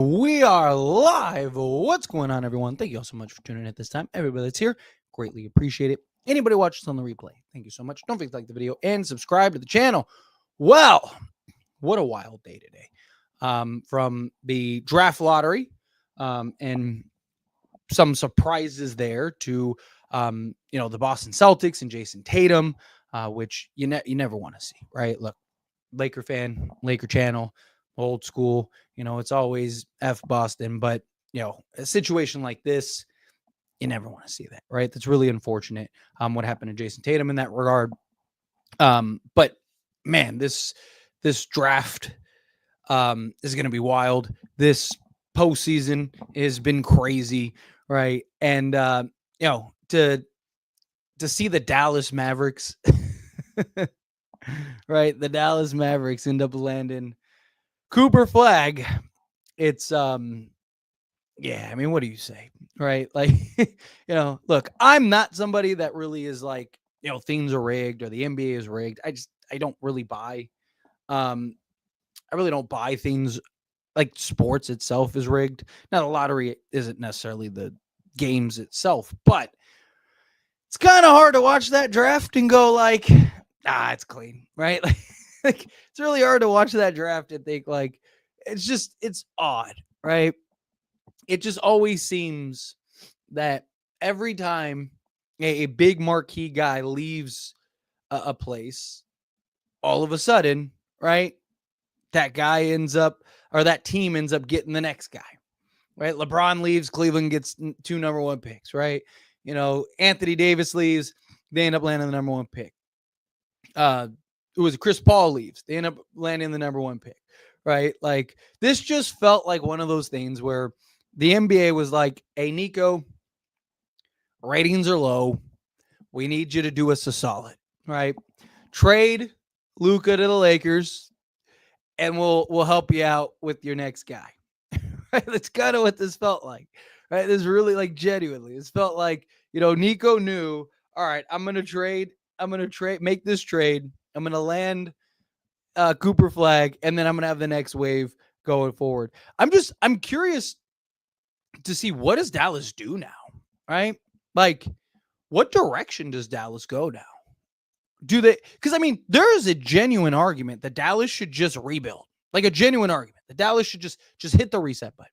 We are live. What's going on, everyone? Thank you all so much for tuning in at this time. Everybody that's here, greatly appreciate it. Anybody watching on the replay, thank you so much. Don't forget to like the video and subscribe to the channel. Well, what a wild day today. From the draft lottery and some surprises there to, the Boston Celtics and Jason Tatum, which you never want to see, right? Look, Laker fan, Laker channel, old school, it's always F Boston, but a situation like this, you never want to see that, right? That's really unfortunate. What happened to Jason Tatum in that regard. But man, this draft is going to be wild. This postseason has been crazy, right? And to see the Dallas Mavericks, right? The Dallas Mavericks end up landing Cooper Flag. It's yeah, I mean, what do you say, right? Like, look, I'm not somebody that really is like, things are rigged or the NBA is rigged. I don't really buy I really don't buy things like sports itself is rigged. Now, the lottery isn't necessarily the games itself, but it's kind of hard to watch that draft and go like, it's clean, right? Like it's really hard to watch that draft and think like, it's odd, right? It just always seems that every time a big marquee guy leaves a place, all of a sudden, right, that guy ends up, or that team ends up getting the next guy, right? LeBron leaves, Cleveland gets 2 number 1 picks, right? Anthony Davis leaves, they end up landing the number 1 pick. It was Chris Paul leaves, they end up landing the number 1 pick, right? Like, this just felt like one of those things where the NBA was like, hey, Nico, ratings are low. We need you to do us a solid, right? Trade Luka to the Lakers, and we'll help you out with your next guy. Right? That's kind of what this felt like, right? This really, like, genuinely, this felt like, Nico knew, all right, I'm going to make this trade. I'm going to land Cooper Flag, and then I'm going to have the next wave going forward. I'm curious to see, what does Dallas do now, right? Like, what direction does Dallas go now? Do they, because I mean, there is a genuine argument that Dallas should just rebuild, like a genuine argument that Dallas should just hit the reset button,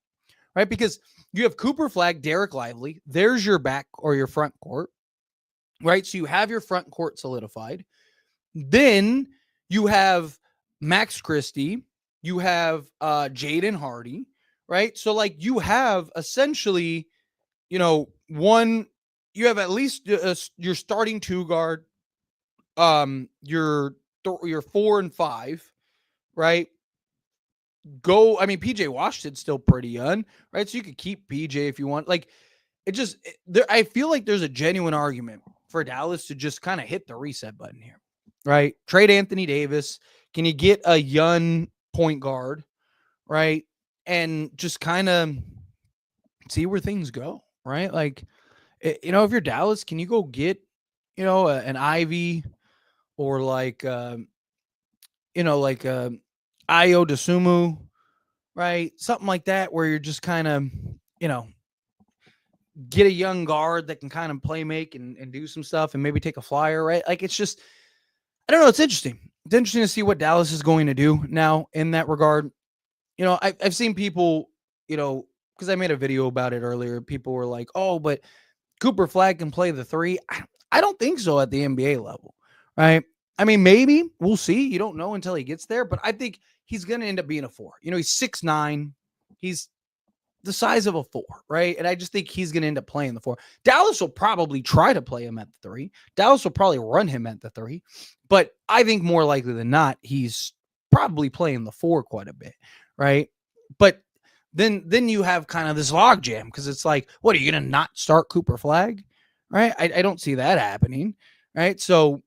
right? Because you have Cooper Flag, Derek Lively, there's your back or your front court, right? So you have your front court solidified. Then you have Max Christie, you have Jaden Hardy, right? So like you have essentially, you have at least your starting 2 guard, your 4 and 5, right? I mean, PJ Washington's still pretty young, right? So you could keep PJ if you want. Like, I feel like there's a genuine argument for Dallas to just kind of hit the reset button here, right? Trade Anthony Davis. Can you get a young point guard, right? And just kind of see where things go, right? Like, if you're Dallas, can you go get, an Ivy or like, Io DeSumo, right? Something like that, where you're just kind of, get a young guard that can kind of play make and do some stuff and maybe take a flyer, right? Like, it's just, I don't know. It's interesting. It's interesting to see what Dallas is going to do now in that regard. I've seen people, because I made a video about it earlier. People were like, oh, but Cooper Flag can play the 3. I don't think so at the NBA level, right? I mean, maybe we'll see. You don't know until he gets there, but I think he's going to end up being a 4. He's 6'9". He's the size of a 4, right? And I just think he's going to end up playing the 4. Dallas will probably try to play him at the 3. Dallas will probably run him at the 3, but I think more likely than not, he's probably playing the 4 quite a bit, right? But then you have kind of this logjam, because it's like, what, are you going to not start Cooper Flag, right? I don't see that happening, right? So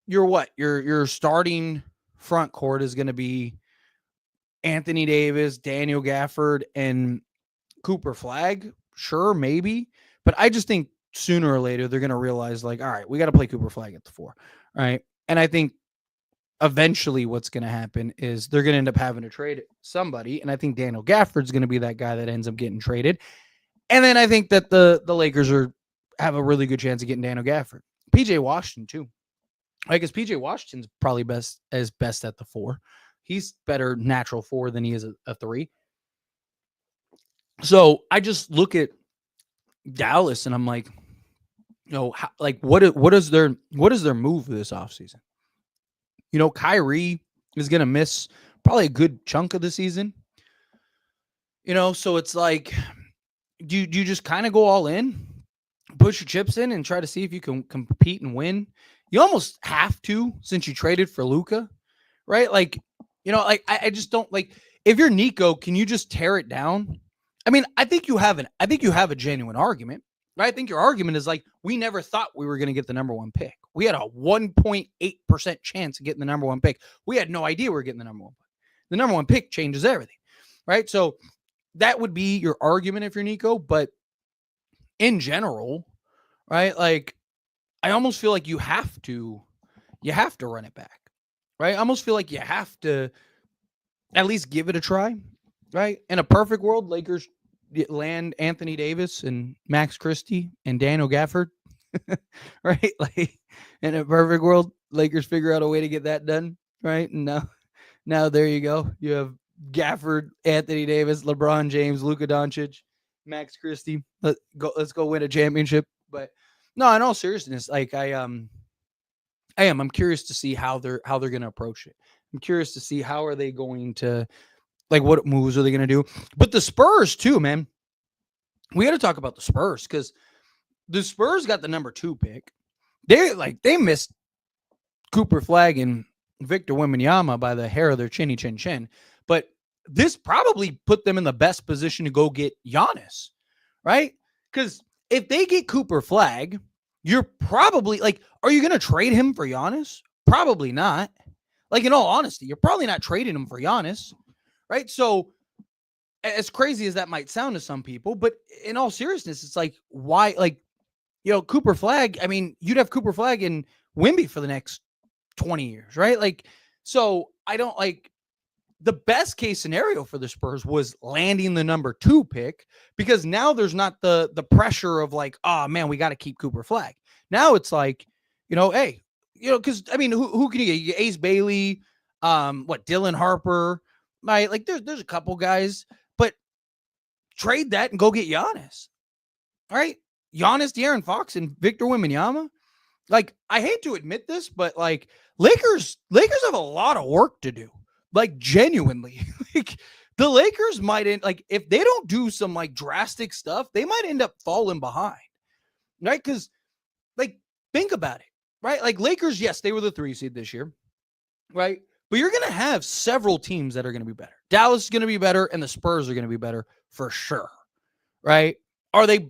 your starting front court is going to be Anthony Davis, Daniel Gafford, and Cooper Flag. Sure, maybe. But I just think sooner or later, they're going to realize, like, all right, we got to play Cooper Flag at the 4, right? And I think eventually what's going to happen is they're going to end up having to trade somebody. And I think Daniel Gafford's going to be that guy that ends up getting traded. And then I think that the Lakers have a really good chance of getting Daniel Gafford. PJ Washington too. Like, because PJ Washington's probably best at the 4. He's better natural 4 than he is a 3. So I just look at Dallas and I'm like, what is their move this offseason? Kyrie is going to miss probably a good chunk of the season. So it's like, do you just kind of go all in, push your chips in, and try to see if you can compete and win? You almost have to, since you traded for Luka, right? Like, I just don't like. If you're Nico, can you just tear it down? I mean, I think you have a genuine argument, right? I think your argument is like, we never thought we were going to get the number 1 pick. We had a 1.8% chance of getting the number 1 pick. We had no idea we were getting the number 1 pick. The number 1 pick changes everything, right? So that would be your argument if you're Nico. But in general, right? Like, I almost feel like you have to run it back, right? I almost feel like you have to at least give it a try, right? In a perfect world, Lakers land Anthony Davis and Max Christie and Daniel Gafford, right? Like, in a perfect world, Lakers figure out a way to get that done, right? And now there you go. You have Gafford, Anthony Davis, LeBron James, Luka Doncic, Max Christie. Let's go win a championship. But no, in all seriousness, like I'm curious to see how they're going to approach it. I'm curious to see how are they going to, like, what moves are they going to do? But the Spurs too, man. We got to talk about the Spurs because the Spurs got the number 2 pick. They missed Cooper Flag and Victor Wembanyama by the hair of their chinny chin chin. But this probably put them in the best position to go get Giannis, right? Because if they get Cooper Flag, you're probably like, are you going to trade him for Giannis? Probably not. Like, in all honesty, you're probably not trading him for Giannis, right? So as crazy as that might sound to some people, but in all seriousness, it's like, why? Like, Cooper Flag, I mean, you'd have Cooper Flag and Wemby for the next 20 years, right? Like, so I don't like, the best case scenario for the Spurs was landing the number 2 pick, because now there's not the pressure of like, oh man, we got to keep Cooper Flag. Now it's like, hey, because I mean, who can you get? You get Ace Bailey, Dylan Harper, right? Like, there's a couple guys, but trade that and go get Giannis, right? Giannis, De'Aaron Fox, and Victor Wembanyama. Like, I hate to admit this, but like, Lakers have a lot of work to do. Like, genuinely, like, the Lakers might end, like, if they don't do some like drastic stuff, they might end up falling behind, right? Because, like, think about it, right? Like, Lakers, yes, they were the 3 seed this year, right? But you're going to have several teams that are going to be better. Dallas is going to be better, and the Spurs are going to be better for sure, right? Are they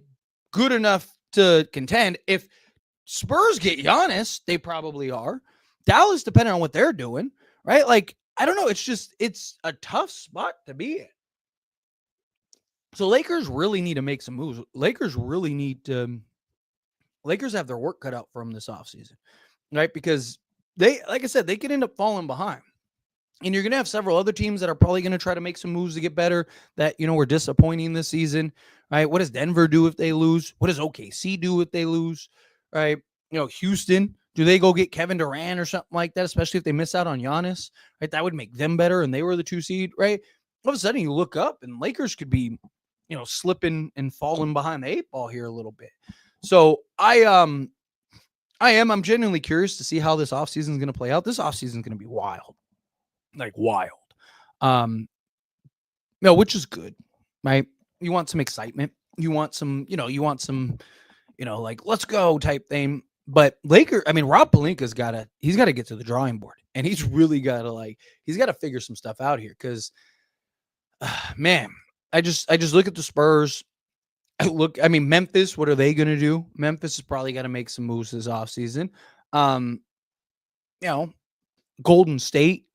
good enough to contend? If Spurs get Giannis, they probably are. Dallas, depending on what they're doing, right? Like, I don't know. It's a tough spot to be in. So Lakers really need to make some moves. Lakers have their work cut out for them this offseason, right? Because they, like I said, they could end up falling behind. And you're going to have several other teams that are probably going to try to make some moves to get better that, were disappointing this season, right? What does Denver do if they lose? What does OKC do if they lose, right? Houston, do they go get Kevin Durant or something like that, especially if they miss out on Giannis, right? That would make them better, and they were the 2 seed, right? All of a sudden, you look up, and Lakers could be, slipping and falling behind the 8 ball here a little bit. So I'm genuinely curious to see how this offseason is going to play out. This offseason is going to be wild. Like, wild. Which is good, right? You want some excitement. You want some, like, let's go type thing. But Rob Pelinka's got to get to the drawing board, and he's really got to figure some stuff out here. Cause man, I just look at the Spurs. Memphis, what are they going to do? Memphis is probably got to make some moves this offseason. Golden State,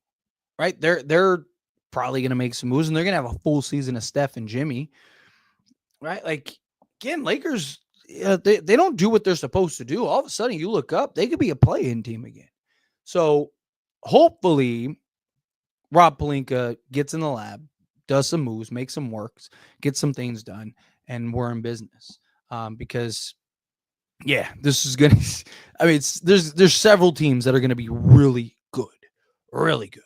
right? They're probably going to make some moves, and they're going to have a full season of Steph and Jimmy, right? Like, again, Lakers, they don't do what they're supposed to do. All of a sudden, you look up, they could be a play-in team again. So hopefully Rob Pelinka gets in the lab, does some moves, makes some works, gets some things done, and we're in business. Because yeah, this is gonna. I mean, there's several teams that are gonna be really good, really good.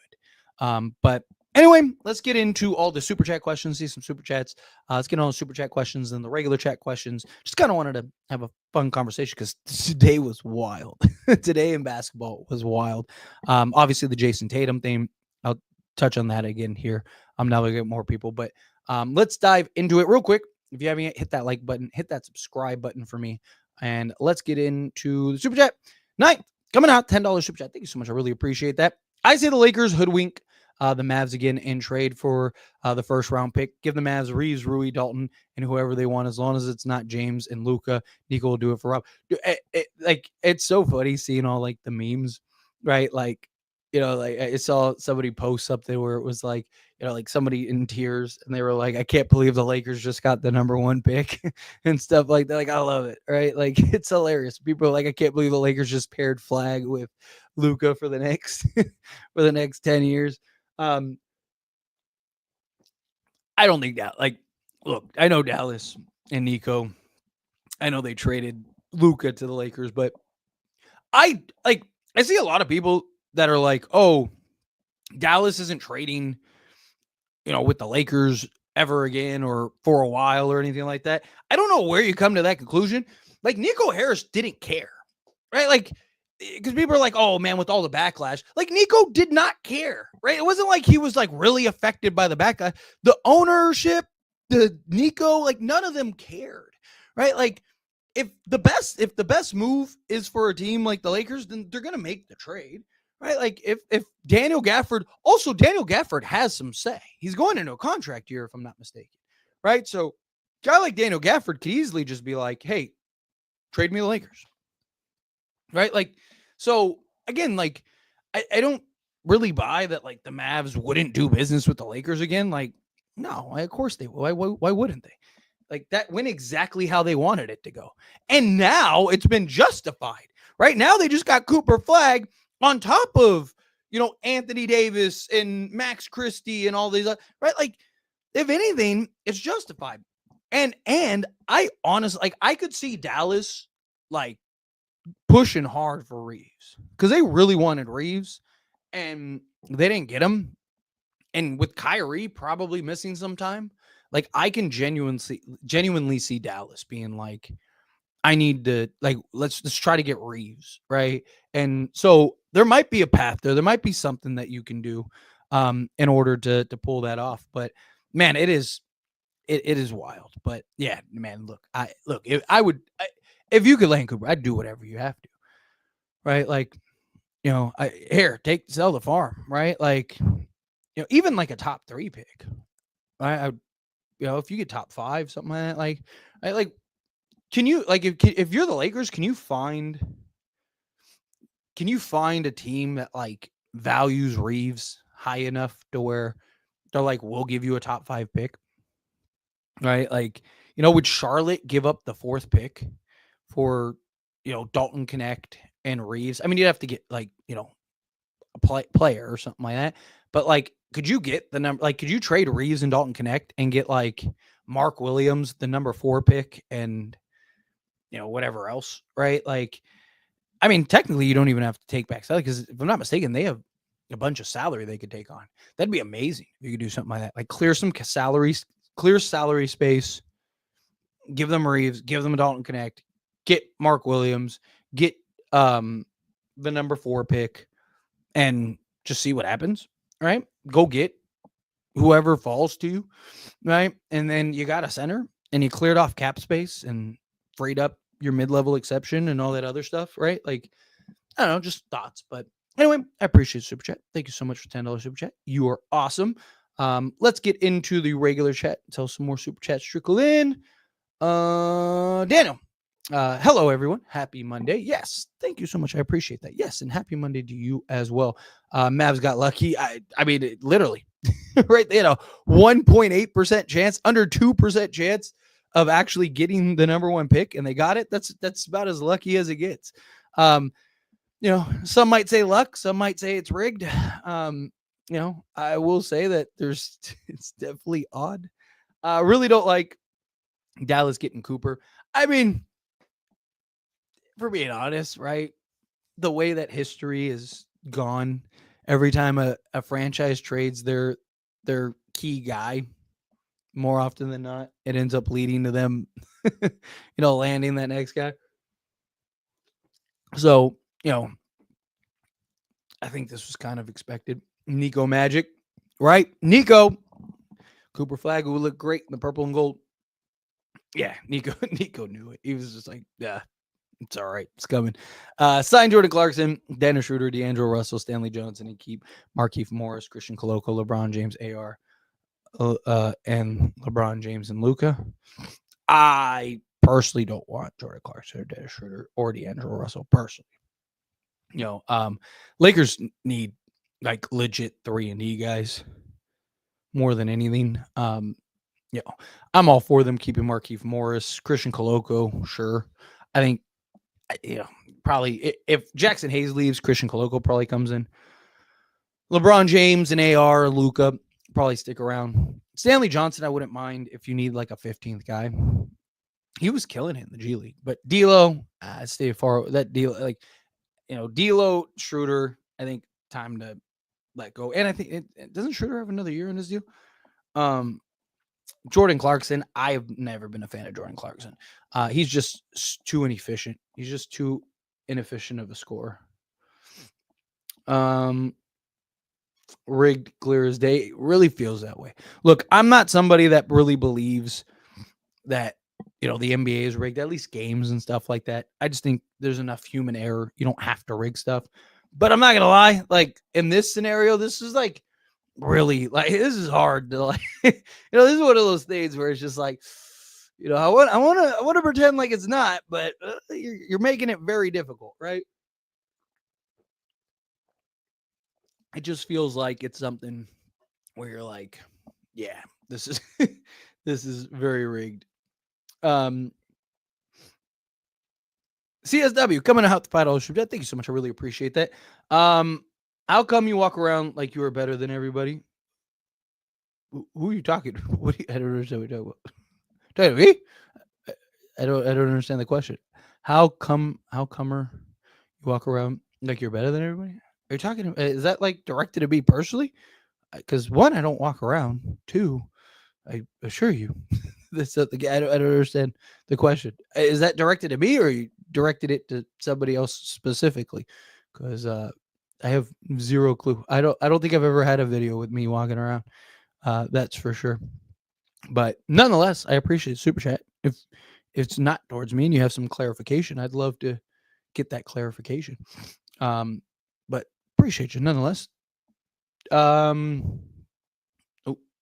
But anyway, let's get into all the super chat questions. See some super chats. Let's get on the super chat questions and the regular chat questions. Just kind of wanted to have a fun conversation because today was wild. Today in basketball was wild. Obviously the Jason Tatum thing. I'll touch on that again here. Now we get more people, but let's dive into it real quick. If you haven't yet, hit that like button, hit that subscribe button for me. And let's get into the super chat. Ninth, coming out, $10 super chat. Thank you so much. I really appreciate that. I say the Lakers hoodwink the Mavs again in trade for the first round pick. Give the Mavs Reeves, Rui, Dalton, and whoever they want, as long as it's not James and Luka. Nico will do it for Rob. It's so funny seeing all like the memes, right? Like, like I saw somebody post something where it was like, like somebody in tears and they were like, I can't believe the Lakers just got the number 1 pick and stuff like that. Like, I love it, right? Like, it's hilarious. People are like, I can't believe the Lakers just paired Flag with Luka for the next for the next 10 years. I don't think that, like, look, I know Dallas and Nico. I know they traded Luka to the Lakers, but I see a lot of people that are like, oh, Dallas isn't trading, with the Lakers ever again or for a while or anything like that. I don't know where you come to that conclusion. Like, Nico Harris didn't care, right? Like, because people are like, oh man, with all the backlash, like Nico did not care, right? It wasn't like he was like really affected by the backlash. The ownership, the Nico, like none of them cared, right? Like, if the best move is for a team like the Lakers, then they're gonna make the trade, right? Like if Daniel Gafford has some say. He's going into a contract year, if I'm not mistaken, right? So, a guy like Daniel Gafford could easily just be like, hey, trade me the Lakers, right? Like, so again, like I don't really buy that like the Mavs wouldn't do business with the Lakers again. Like, no, of course they will. Why wouldn't they? Like, that went exactly how they wanted it to go. And now it's been justified. Right now they just got Cooper Flag on top of, Anthony Davis and Max Christie and all these, right? Like, if anything, it's justified. And I honestly, like, I could see Dallas like pushing hard for Reeves because they really wanted Reeves and they didn't get him. And with Kyrie probably missing some time, like, I can genuinely see Dallas being like, I need to, like, let's try to get Reeves, right? And so there might be a path there. There might be something that you can do in order to pull that off. But man, it is wild. But yeah, man, if you could land Cooper, I'd do whatever you have to, right? Like, sell the farm, right? Like, even like a top 3 pick, I if you get top 5, something like that, can you, like, if you're the Lakers, can you find a team that like values Reeves high enough to where they're like, we'll give you a top 5 pick, right? Like, would Charlotte give up the 4th pick for, Dalton Connect and Reeves? I mean, you'd have to get like, a player or something like that. But like, could you get the number? Like, could you trade Reeves and Dalton Connect and get like Mark Williams, the number 4 pick, and whatever else, right? Like, I mean, technically, you don't even have to take back salary because if I'm not mistaken, they have a bunch of salary they could take on. That'd be amazing if you could do something like that. Like, clear salary space, give them Reeves, give them a Dalton Connect, get Mark Williams, get the number 4 pick, and just see what happens, right? Go get whoever falls to you, right? And then you got a center and you cleared off cap space and freed up your mid-level exception and all that other stuff, right? Like, I don't know, just thoughts. But anyway, I appreciate the super chat. Thank you so much for $10 super chat. You are awesome. Let's get into the regular chat until some more super chats trickle in. Daniel. Hello, everyone. Happy Monday. Yes, thank you so much. I appreciate that. Yes, and happy Monday to you as well. Mavs got lucky. I mean, literally, right? They had a 1.8% chance, under 2% chance of actually getting the number 1 pick, and they got it. That's about as lucky as it gets. some might say luck, some might say it's rigged. I will say that it's definitely odd. I really don't like Dallas getting Cooper. I mean, for being honest, right? The way that history is gone, every time a franchise trades their key guy, more often than not, it ends up leading to them, landing that next guy. So, I think this was kind of expected. Nico Magic, right? Nico Cooper Flag, who looked great in the purple and gold. Yeah, Nico knew it. He was just like, yeah, it's all right. It's coming. Sign Jordan Clarkson, Dennis Schroeder, D'Angelo Russell, Stanley Johnson, and keep Markieff Morris, Christian Coloco, LeBron James, AR, and LeBron James and Luka. I personally don't want Jordan Clarkson or Dennis Schroeder or D'Angelo Russell personally. Lakers need like legit 3-and-D guys more than anything. I'm all for them keeping Markieff Morris, Christian Coloco. Sure, I think probably if Jackson Hayes leaves, Christian Coloco probably comes in. LeBron James and AR, Luka probably stick around. Stanley Johnson, I wouldn't mind if you need like a 15th guy. He was killing it in the G League, but D'Lo, stay far. That deal, like D'Lo, Schroeder, I think time to let go. And I think doesn't Schroeder have another year in his deal? Jordan Clarkson, I've never been a fan of Jordan Clarkson. He's just too inefficient. He's just too inefficient of a scorer. Rigged clear as day. It really feels that way. Look, I'm not somebody that really believes that the NBA is rigged, at least games and stuff like that. I just think there's enough human error. You don't have to rig stuff. But I'm not gonna lie, like in this scenario, this is like really like this is hard to like this is one of those things where it's just like I want to pretend like it's not, but you're making it very difficult, right? It just feels like it's something where you're like, yeah, this is this is very rigged. CSW coming out the $5 Thank you so much. I really appreciate that. How come you walk around like you are better than everybody? Who are you talking to? I don't understand what you're talking about. Talking to me? I don't understand the question. How come you walk around like you're better than everybody? Are you talking to, is that like directed to me personally? Because one, I don't walk around. Two, I assure you, I don't understand the question. Is that directed to me, or you directed it to somebody else specifically? Because I have zero clue. I don't think I've ever had a video with me walking around. That's for sure. But nonetheless, I appreciate super chat. If it's not towards me and you have some clarification, I'd love to get that clarification. But appreciate you nonetheless. Oh,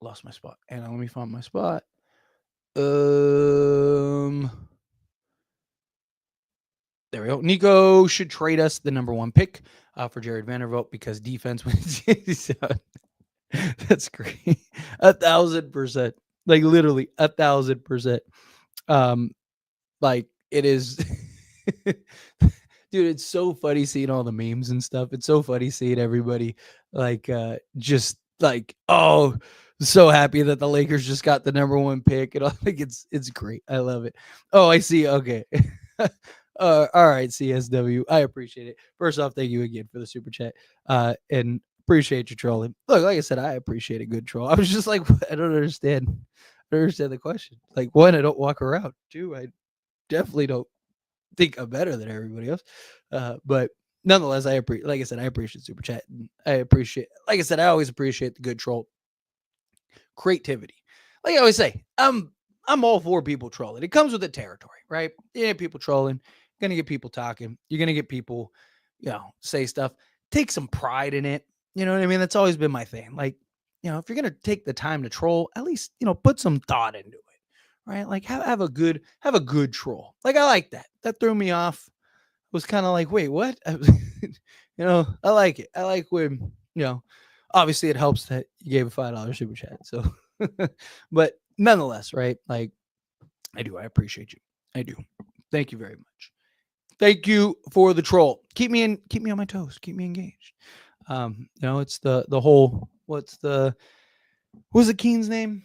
lost my spot. And let me find my spot. There we go. Nico should trade us the number 1 pick for Jared Vanderbilt because defense wins. That's great. 1,000%. Like literally 1,000%. Like it is. Dude, it's so funny seeing all the memes and stuff. It's so funny seeing everybody like just like, oh, so happy that the Lakers just got the number 1 pick. And I think it's great. I love it. Oh, I see. Okay. All right, CSW. I appreciate it. First off, thank you again for the super chat. And appreciate you trolling. Look, like I said, I appreciate a good troll. I was just like, I don't understand. I don't understand the question. Like, one, I don't walk around. Two, I definitely don't think I'm better than everybody else. But nonetheless, I appreciate super chat. And I always appreciate the good troll creativity. Like I always say, I'm all for people trolling. It comes with the territory, right? Yeah, people trolling. You're gonna get people talking. You're gonna get people, say stuff. Take some pride in it. You know what I mean? That's always been my thing. Like, if you're gonna take the time to troll, at least put some thought into it, right? Like have a good troll. Like I like that. That threw me off. Was kind of like, wait, what? I like it. I like when obviously it helps that you gave a $5 super chat. So, but nonetheless, right? Like I appreciate you. I do. Thank you very much. Thank you for the troll. Keep me on my toes. Keep me engaged. It's the whole what's the Keen's name?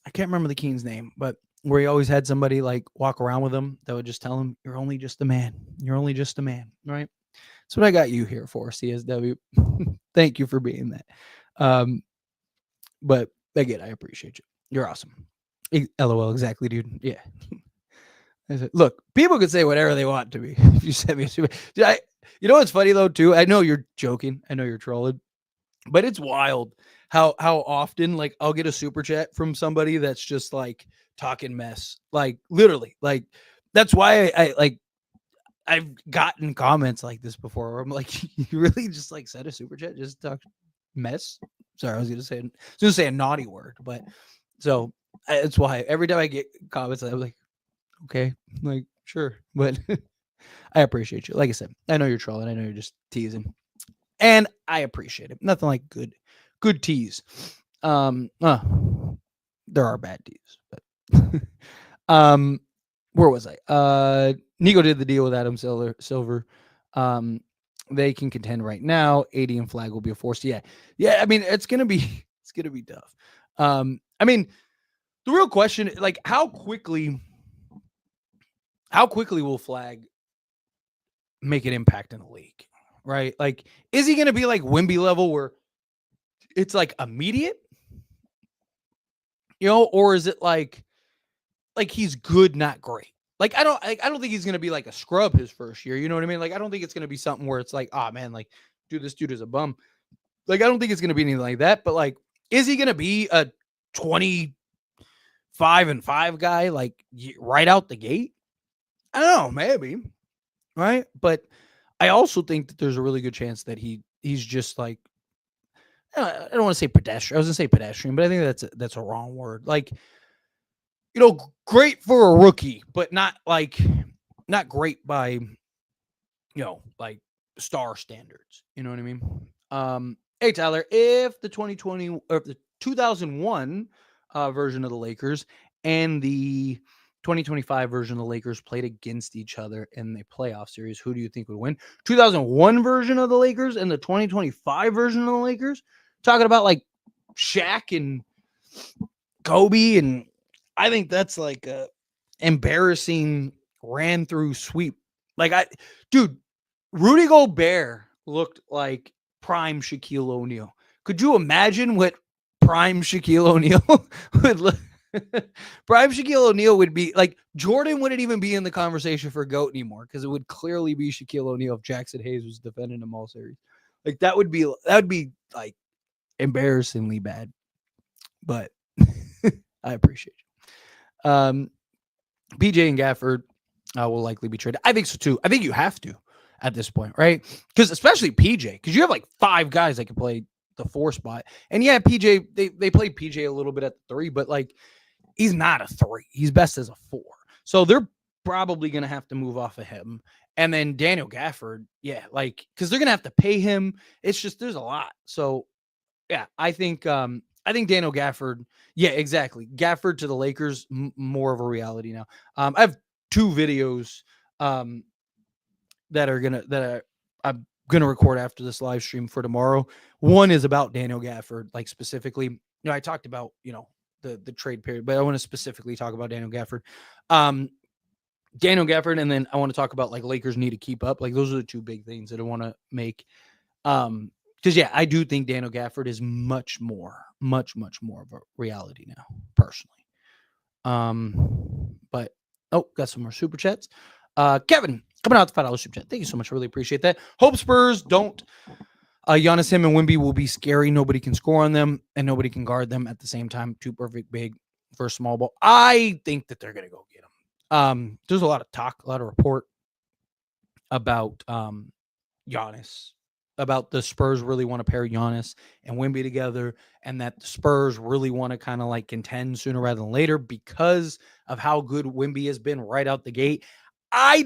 I can't remember the Keen's name, but where he always had somebody like walk around with him that would just tell him, "You're only just a man. You're only just a man." Right? That's what I got you here for, CSW. Thank you for being that. But again, I appreciate you. You're awesome. LOL, exactly, dude. Yeah. Look, people could say whatever they want to me. If you send me a super, you know what's funny though too? I know you're joking. I know you're trolling, but it's wild how often like I'll get a super chat from somebody that's just like talking mess, like literally, like that's why I like I've gotten comments like this before where I'm like, you really just like send a super chat, just talk mess. Sorry, I was gonna say a naughty word, but so it's why every time I get comments, I'm like, okay, like sure, but I appreciate you. Like I said, I know you're trolling. I know you're just teasing, and I appreciate it. Nothing like good tease. There are bad teas, but where was I? Nico did the deal with Adam Silver. They can contend right now. 80 and Flag will be a force. Yeah. I mean, it's gonna be tough. I mean, the real question, like, how quickly will Flag make an impact in the league? Right? Like, is he gonna be like Wemby level where it's like immediate? Or is it like he's good, not great? Like I don't think he's gonna be like a scrub his first year. You know what I mean? Like I don't think it's gonna be something where it's like, oh man, like dude, this dude is a bum. Like I don't think it's gonna be anything like that. But like, is he gonna be a 25-5 guy like right out the gate? I don't know, maybe, right? But I also think that there's a really good chance that he's just like, I don't want to say pedestrian. I was gonna say pedestrian, but I think that's a wrong word. Like, great for a rookie, but not great by, like star standards. You know what I mean? Hey Tyler, if the 2020 or if the 2001 version of the Lakers and the 2025 version of the Lakers played against each other in the playoff series, who do you think would win? 2001 version of the Lakers and the 2025 version of the Lakers? Talking about like Shaq and Kobe, and I think that's like a embarrassing ran through sweep. Like dude, Rudy Gobert looked like prime Shaquille O'Neal. Could you imagine what prime Shaquille O'Neal would look? Prime Shaquille O'Neal would be like, Jordan wouldn't even be in the conversation for GOAT anymore because it would clearly be Shaquille O'Neal if Jackson Hayes was defending him all series. Like that would be like embarrassingly bad. But I appreciate you. PJ and Gafford will likely be traded. I think so too. I think you have to at this point, right? Because especially PJ, because you have like 5 guys that can play the 4 spot. And yeah, PJ, they played PJ a little bit at the 3, but like he's not a 3. He's best as a 4. So they're probably going to have to move off of him. And then Daniel Gafford, yeah, like because they're going to have to pay him. It's just there's a lot. So yeah, I think Daniel Gafford, yeah, exactly. Gafford to the Lakers, more of a reality now. I have 2 videos that I'm gonna record after this live stream for tomorrow. One is about Daniel Gafford, like specifically. I talked about the trade period, but I want to specifically talk about Daniel Gafford. Daniel Gafford, and then I want to talk about like Lakers need to keep up. Like those are the 2 big things that I want to make. Because yeah, I do think Daniel Gafford is much more of a reality now, personally. But got some more super chats. Kevin coming out the $5 super chat. Thank you so much. I really appreciate that. Hope Spurs don't. Giannis, him, and Wemby will be scary. Nobody can score on them, and nobody can guard them at the same time. 2 perfect big for a small ball. I think that they're gonna go get them. There's a lot of talk, a lot of report about Giannis, about the Spurs really want to pair Giannis and Wemby together, and that the Spurs really want to kind of like contend sooner rather than later because of how good Wemby has been right out the gate. I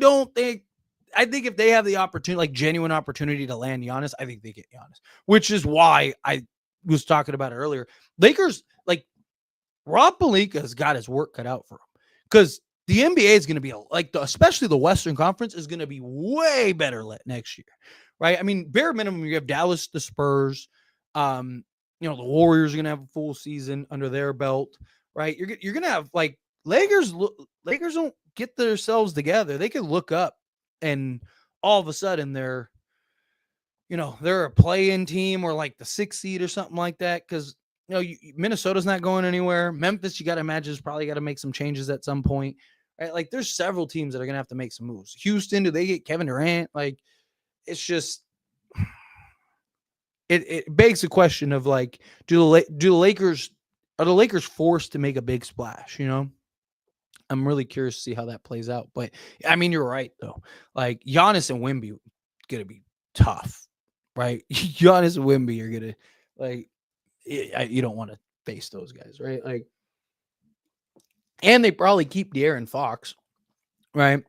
think if they have the opportunity, like genuine opportunity to land Giannis, I think they get Giannis, which is why I was talking about it earlier. Lakers, like Rob Pelinka's got his work cut out for him because the NBA is going to be especially the Western Conference is going to be way better next year, right? I mean, bare minimum, you have Dallas, the Spurs, the Warriors are going to have a full season under their belt, right? You're going to have like Lakers don't get themselves together. They could look up and all of a sudden they're a play-in team or like the 6th seed or something like that. Cause Minnesota's not going anywhere. Memphis, you got to imagine, is probably got to make some changes at some point. Right? Like there's several teams that are going to have to make some moves. Houston, do they get Kevin Durant? Like it's just, it begs the question of like, are the Lakers forced to make a big splash? I'm really curious to see how that plays out. But I mean, you're right though. Like Giannis and Wemby gonna be tough, right? Giannis and Wemby are gonna like you don't want to face those guys, right? Like, and they probably keep De'Aaron Fox, right?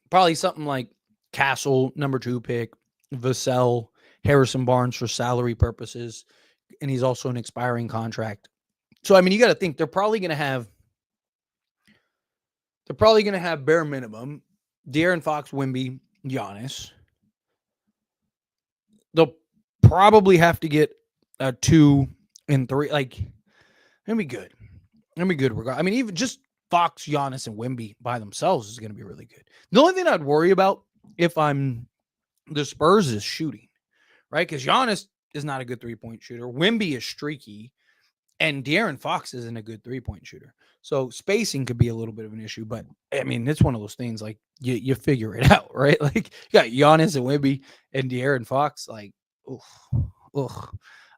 Probably something like Castle, number 2 pick, Vassell, Harrison Barnes for salary purposes, and he's also an expiring contract. So I mean, you got to think they're probably going to have bare minimum De'Aaron Fox, Wemby, Giannis. They'll probably have to get a 2 and 3. Like, it'll be good. It'll be good. I mean, even just Fox, Giannis, and Wemby by themselves is going to be really good. The only thing I'd worry about if I'm the Spurs is shooting, right? Because Giannis is not a good 3-point shooter. Wemby is streaky. And De'Aaron Fox isn't a good 3-point shooter. So spacing could be a little bit of an issue, but I mean, it's one of those things like you figure it out, right? Like you got Giannis and Wemby and De'Aaron Fox, like,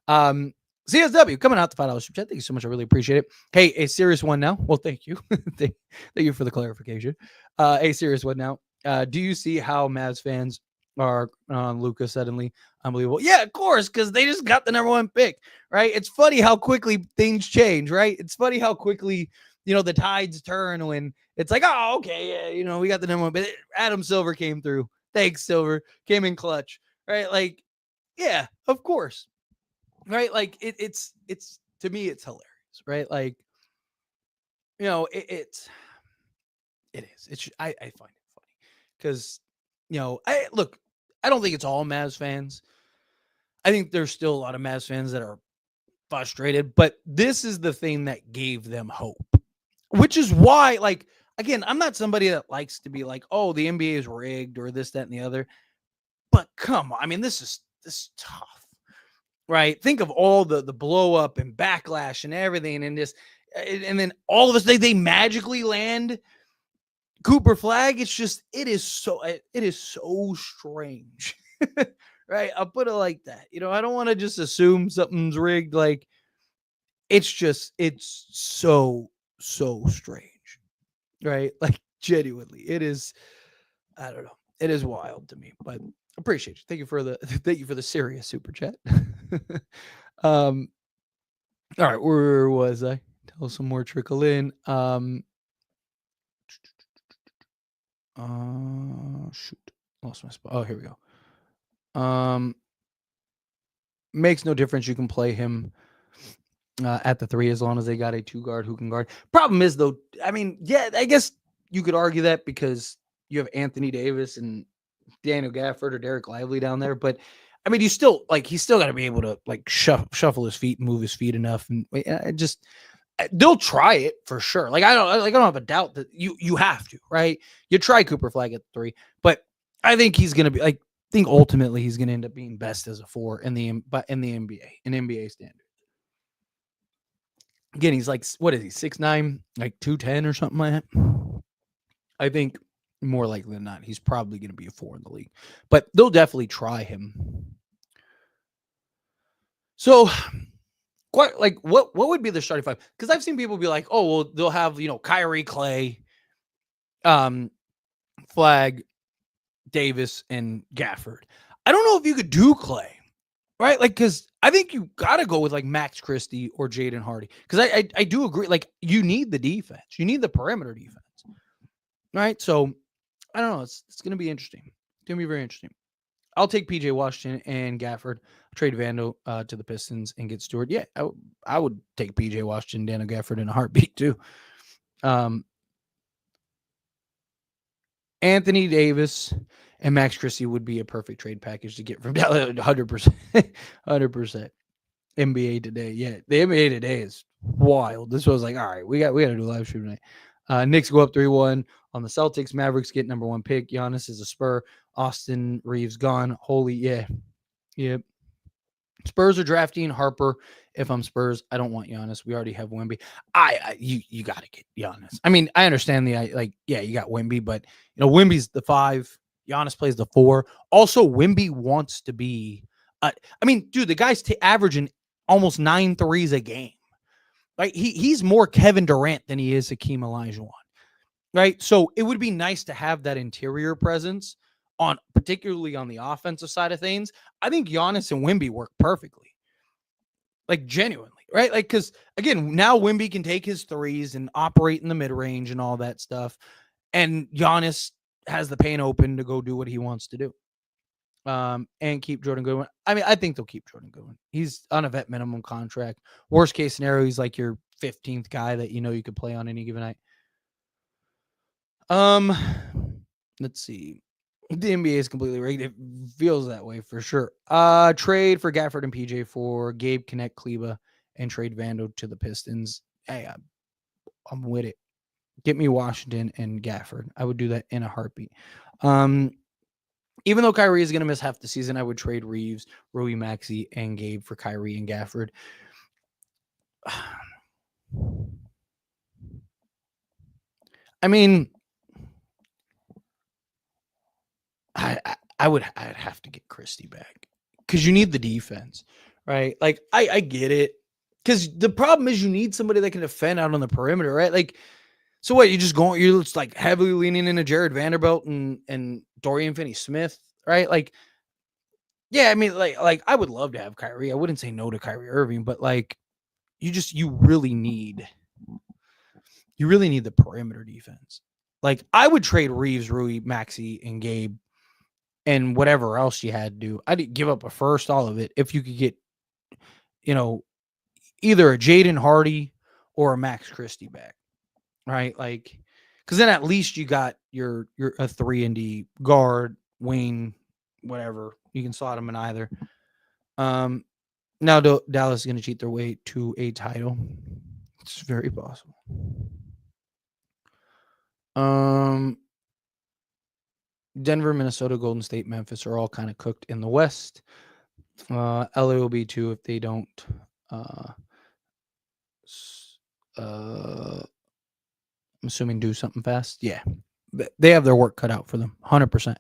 CSW coming out the $5 super chat. Thank you so much. I really appreciate it. Hey, a serious one now. Well, thank you. thank you for the clarification. A serious one now. Do you see how Mavs fans are on Luka suddenly? Unbelievable. Yeah, of course, because they just got the number 1 pick, right? It's funny how quickly things change, right? It's funny how quickly, the tides turn when it's like, oh, okay, yeah, we got the number 1, but Adam Silver came through. Thanks, Silver. Came in clutch, right? Like, yeah, of course, right? Like, it's to me, it's hilarious, right? Like, it is. I find it funny because, I don't think it's all Mavs fans. I think there's still a lot of Mavs fans that are frustrated, but this is the thing that gave them hope, which is why, like, again, I'm not somebody that likes to be like, oh, the NBA is rigged or this, that, and the other. But come on, I mean, this is tough, right? Think of all the blow up and backlash and everything, and and then all of a sudden they magically land Cooper Flag. It is so strange. Right? I'll put it like that. I don't want to just assume something's rigged. Like, it's so strange. Right? Like, genuinely. It is, I don't know. It is wild to me, but appreciate you. Thank you for the serious super chat. All right, where was I? Tell some more trickle in. Shoot. Lost my spot. Oh, here we go. Makes no difference. You can play him at the 3 as long as they got a 2 guard who can guard. Problem is, though, I mean, yeah, I guess you could argue that because you have Anthony Davis and Daniel Gafford or Derek Lively down there, but I mean, he's still got to be able to like shuffle his feet, and move his feet enough, and they'll try it for sure. Like I don't have a doubt that you have to, right? You try Cooper Flag at 3, but I think he's gonna be like. I think ultimately he's going to end up being best as a 4 in the NBA, in NBA standards. Again, he's like, what is he, 6'9", like 210 or something like that? I think more likely than not, he's probably going to be a 4 in the league. But they'll definitely try him. So, quite like, what would be the starting 5? Because I've seen people be like, oh, well, they'll have, Kyrie, Clay, Flag, Davis, and Gafford. I don't know if you could do Clay, right? Like, because I think you got to go with like Max Christie or Jaden Hardy. Because I do agree. Like, you need the defense. You need the perimeter defense, right? So, I don't know. It's going to be interesting. It's going to be very interesting. I'll take PJ Washington and Gafford, trade Vando to the Pistons and get Stewart. Yeah, I would take PJ Washington, Daniel Gafford in a heartbeat too. Anthony Davis and Max Christie would be a perfect trade package to get from Dallas. 100%. 100%. NBA today. Yeah, the NBA today is wild. This was like, all right, we got to do a live stream tonight. Knicks go up 3-1 on the Celtics. Mavericks get number 1 pick. Giannis is a Spur. Austin Reeves gone. Holy, yeah. Yep. Spurs are drafting Harper. If I'm Spurs, I don't want Giannis. We already have Wemby. You got to get Giannis. I mean, I understand you got Wemby, but Wemby's the 5. Giannis plays the 4. Also, Wemby wants to be. Dude, the guy's averaging almost 9 threes a game. Right? He's more Kevin Durant than he is Hakeem Olajuwon. Right? So it would be nice to have that interior presence particularly on the offensive side of things. I think Giannis and Wemby work perfectly. Like genuinely, right? Like, because again, now Wemby can take his threes and operate in the mid range and all that stuff. And Giannis has the paint open to go do what he wants to do. And keep Jordan Goodwin. I mean, I think they'll keep Jordan Goodwin. He's on a vet minimum contract. Worst case scenario, he's like your 15th guy that you could play on any given night. Let's see. The NBA is completely rigged. It feels that way for sure. Trade for Gafford and PJ for Gabe, Connect, Kleba, and trade Vando to the Pistons. Hey, I'm with it. Get me Washington and Gafford. I would do that in a heartbeat. Even though Kyrie is going to miss half the season, I would trade Reeves, Rui Maxey, and Gabe for Kyrie and Gafford. I mean, I'd have to get Christie back because you need the defense, right? Like I get it, because the problem is you need somebody that can defend out on the perimeter, right? Like, so what? You're just like heavily leaning into Jared Vanderbilt and Dorian Finney-Smith, right? Like, yeah, I mean, like I would love to have Kyrie. I wouldn't say no to Kyrie Irving, but like, you really need the perimeter defense. Like, I would trade Reeves, Rui, Maxey, and Gabe, and whatever else you had to do. I'd give up a first, all of it, if you could get, either a Jaden Hardy or a Max Christie back, right? Like, because then at least you got your a 3-and-D guard, wing, whatever. You can slot them in either. Now Dallas is going to cheat their way to a title. It's very possible. Denver, Minnesota, Golden State, Memphis are all kind of cooked in the West. LA will be too if they don't. I'm assuming do something fast. Yeah, they have their work cut out for them. 100%.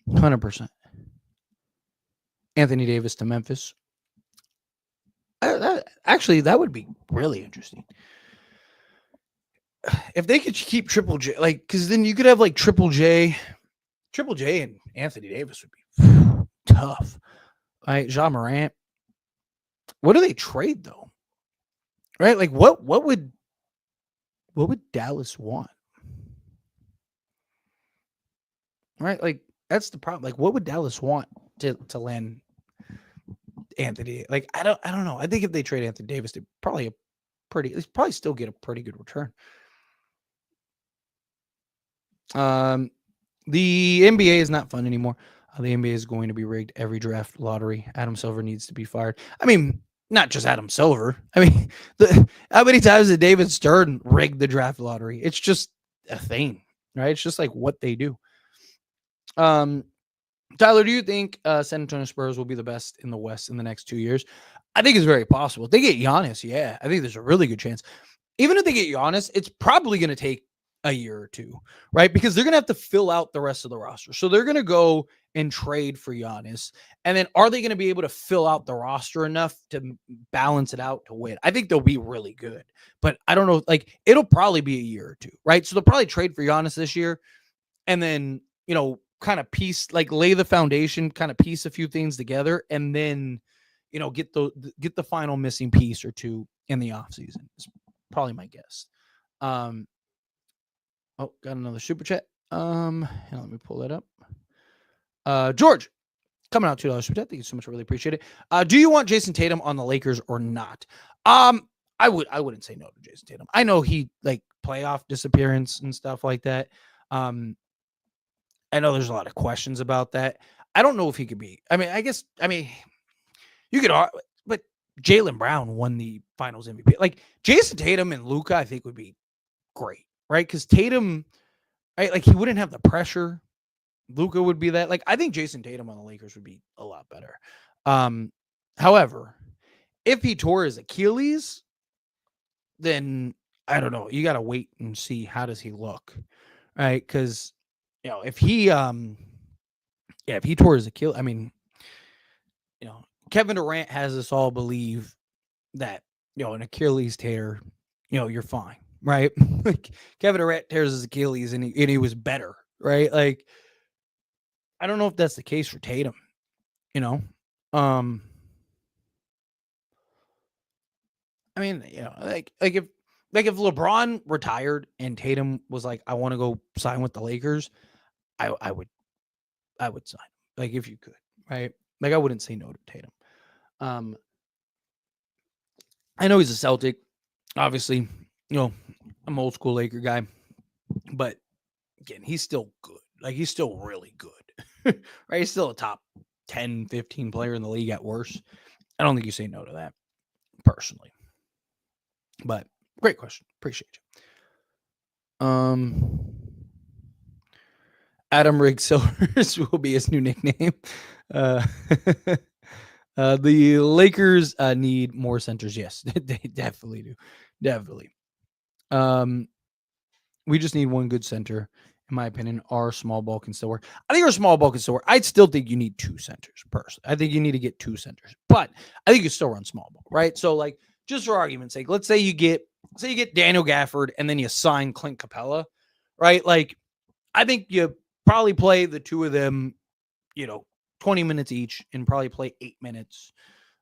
100%. Anthony Davis to Memphis. Actually, that would be really interesting. If they could keep Triple J, like, because then you could have like Triple J and Anthony Davis would be tough. Right, Ja Morant. What do they trade though? Right, like what would Dallas want? Right, like that's the problem. Like, what would Dallas want to land Anthony? Like, I don't know. I think if they trade Anthony Davis, they probably still get a pretty good return. The NBA is not fun anymore. The NBA is going to be rigged every draft lottery. Adam Silver needs to be fired. I mean, not just Adam Silver. I mean, how many times did David Stern rig the draft lottery? It's just a thing, right? It's just like what they do. Tyler, do you think San Antonio Spurs will be the best in the West in the next 2 years? I think it's very possible. If they get Giannis, yeah, I think there's a really good chance. Even if they get Giannis, it's probably going to take a year or two, right? Because they're going to have to fill out the rest of the roster. So they're going to go and trade for Giannis. And then are they going to be able to fill out the roster enough to balance it out to win? I think they'll be really good. But I don't know. Like, it'll probably be a year or two, right? So they'll probably trade for Giannis this year. And then, kind of lay the foundation, kind of piece a few things together. And then, get the final missing piece or two in the offseason. It's probably my guess. Oh, got another super chat. Let me pull that up. George, coming out $2 super chat. Thank you so much. I really appreciate it. Do you want Jason Tatum on the Lakers or not? I wouldn't say no to Jason Tatum. I know he like playoff disappearance and stuff like that. I know there's a lot of questions about that. I don't know if he could be. I mean, you could, but Jaylen Brown won the Finals MVP. Like Jason Tatum and Luka, I think would be great, right? Because Tatum, right, like he wouldn't have the pressure. Luka would be that. Like I think Jason Tatum on the Lakers would be a lot better. However, if he tore his Achilles, then I don't know. You got to wait and see how does he look, right? Because if he if he tore his Achilles, I mean, Kevin Durant has us all believe that an Achilles tear, you're fine, right? Like Kevin Durant tears his Achilles and he was better, right? Like I don't know if that's the case for Tatum, I mean, if LeBron retired and Tatum was like, I want to go sign with the Lakers, I would sign. Like if you could, right? Like I wouldn't say no to Tatum. I know he's a Celtic, obviously, I'm old school Laker guy, but again, he's still good. Like he's still really good, right? He's still a top 10, 15 player in the league at worst. I don't think you say no to that personally, but great question. Appreciate you. Adam Riggs Silvers will be his new nickname. The Lakers need more centers. Yes, they definitely do. Definitely. We just need one good center, in my opinion. Our small ball can still work. I think our small ball can still work. I'd still think you need two centers, personally. I think you need to get two centers, but I think you still run small ball, right? So, like, just for argument's sake, let's say you get Daniel Gafford and then you sign Clint Capella, right? Like, I think you probably play the two of them, 20 minutes each and probably play 8 minutes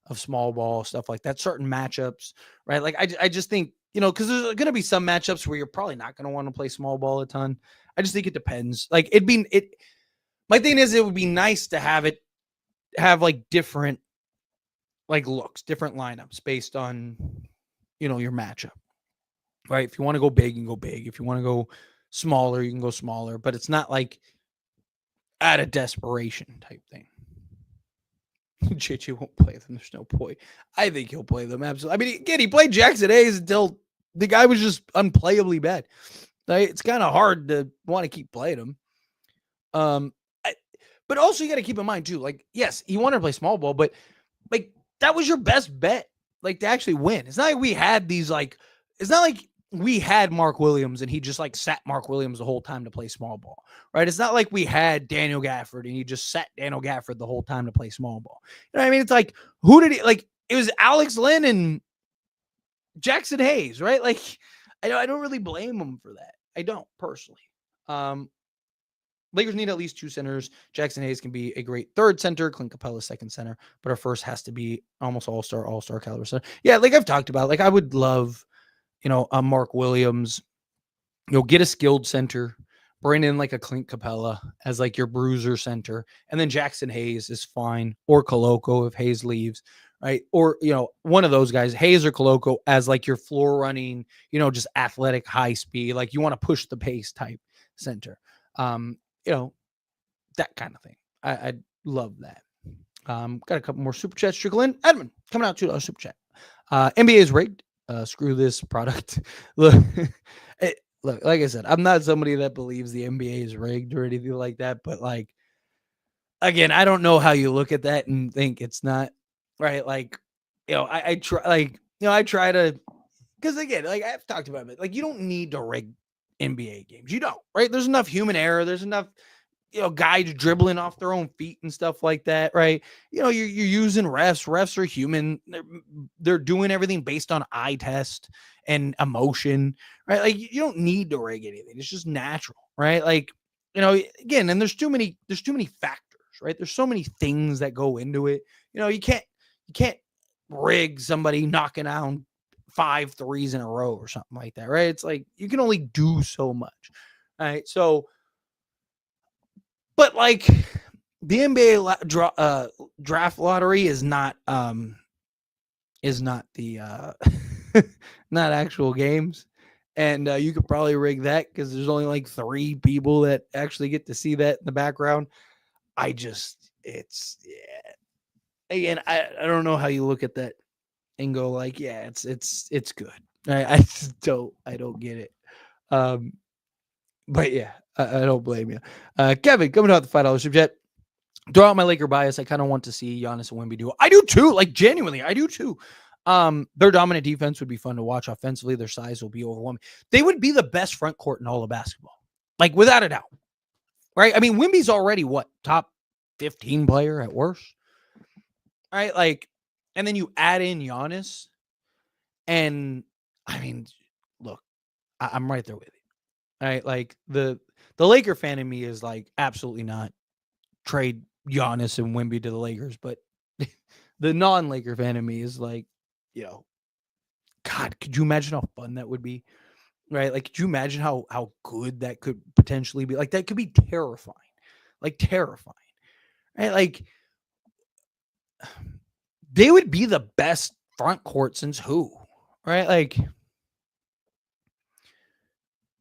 of small ball, stuff like that, certain matchups, right? Like, I just think, because there's going to be some matchups where you're probably not going to want to play small ball a ton. I just think it depends. Like, my thing is, it would be nice to have like different, like looks, different lineups based on, your matchup, right? If you want to go big, you can go big. If you want to go smaller, you can go smaller, but it's not like out of desperation type thing. JJ won't play them. There's no point. I think he'll play them. Absolutely. I mean, again, he played Jackson Hayes until the guy was just unplayably bad. Like, it's kind of hard to want to keep playing him. But also you got to keep in mind too, like, yes, he wanted to play small ball, but like that was your best bet, like to actually win. It's not like we had it's not like we had Mark Williams and he just like sat Mark Williams the whole time to play small ball, right? It's not like we had Daniel Gafford and he just sat Daniel Gafford the whole time to play small ball. You know what I mean? It's like, who did he like? It was Alex Lynn and Jackson Hayes, right? Like, I don't really blame him for that. I don't personally. Lakers need at least two centers. Jackson Hayes can be a great third center. Clint Capella second center, but our first has to be almost all-star caliber center. Yeah, like I've talked about, like I would love, a Mark Williams, get a skilled center, bring in like a Clint Capella as like your bruiser center, and then Jackson Hayes is fine, or Koloko if Hayes leaves, right? Or, one of those guys, Hayes or Koloko, as like your floor running, just athletic, high speed, like you want to push the pace type center. That kind of thing. I'd love that. Got a couple more super chats trickling. Edmund coming out $2 super chat. NBA is rigged. Screw this product. Look, look, like I said, I'm not somebody that believes the NBA is rigged or anything like that. But like, again, I don't know how you look at that and think it's not right. Like, I try, like, I try to, because again, like I've talked about it, like you don't need to rig NBA games. You don't, right? There's enough human error. There's enough, guys dribbling off their own feet and stuff like that, right? You're using refs. Refs are human. They're doing everything based on eye test and emotion, right? Like you don't need to rig anything. It's just natural, right? Like, again, and there's too many factors, right? There's so many things that go into it. You can't rig somebody knocking down 5 threes in a row or something like that, right? It's like you can only do so much, right? So, but like the NBA draft lottery is not the not actual games. And you could probably rig that because there's only like 3 people that actually get to see that in the background. It's yeah. Again, I don't know how you look at that and go like, yeah, it's good. I just don't get it. But yeah, I don't blame you. Kevin, coming out the $5 super chat. Throw out my Laker bias. I kind of want to see Giannis and Wemby duo. I do too. Like genuinely, I do too. Their dominant defense would be fun to watch. Offensively, their size will be overwhelming. They would be the best front court in all of basketball, like without a doubt. Right? I mean, Wemby's already what, top 15 player at worst, right? Like, and then you add in Giannis, and I mean, look, I'm right there with you. Right? Like the Laker fan in me is like absolutely not trade Giannis and Wemby to the Lakers, but the non-Laker fan in me is like, you know, God, could you imagine how fun that would be? Right? Like, could you imagine how good that could potentially be? Like, that could be terrifying. Like terrifying. Right? Like, they would be the best front court since who? Right? Like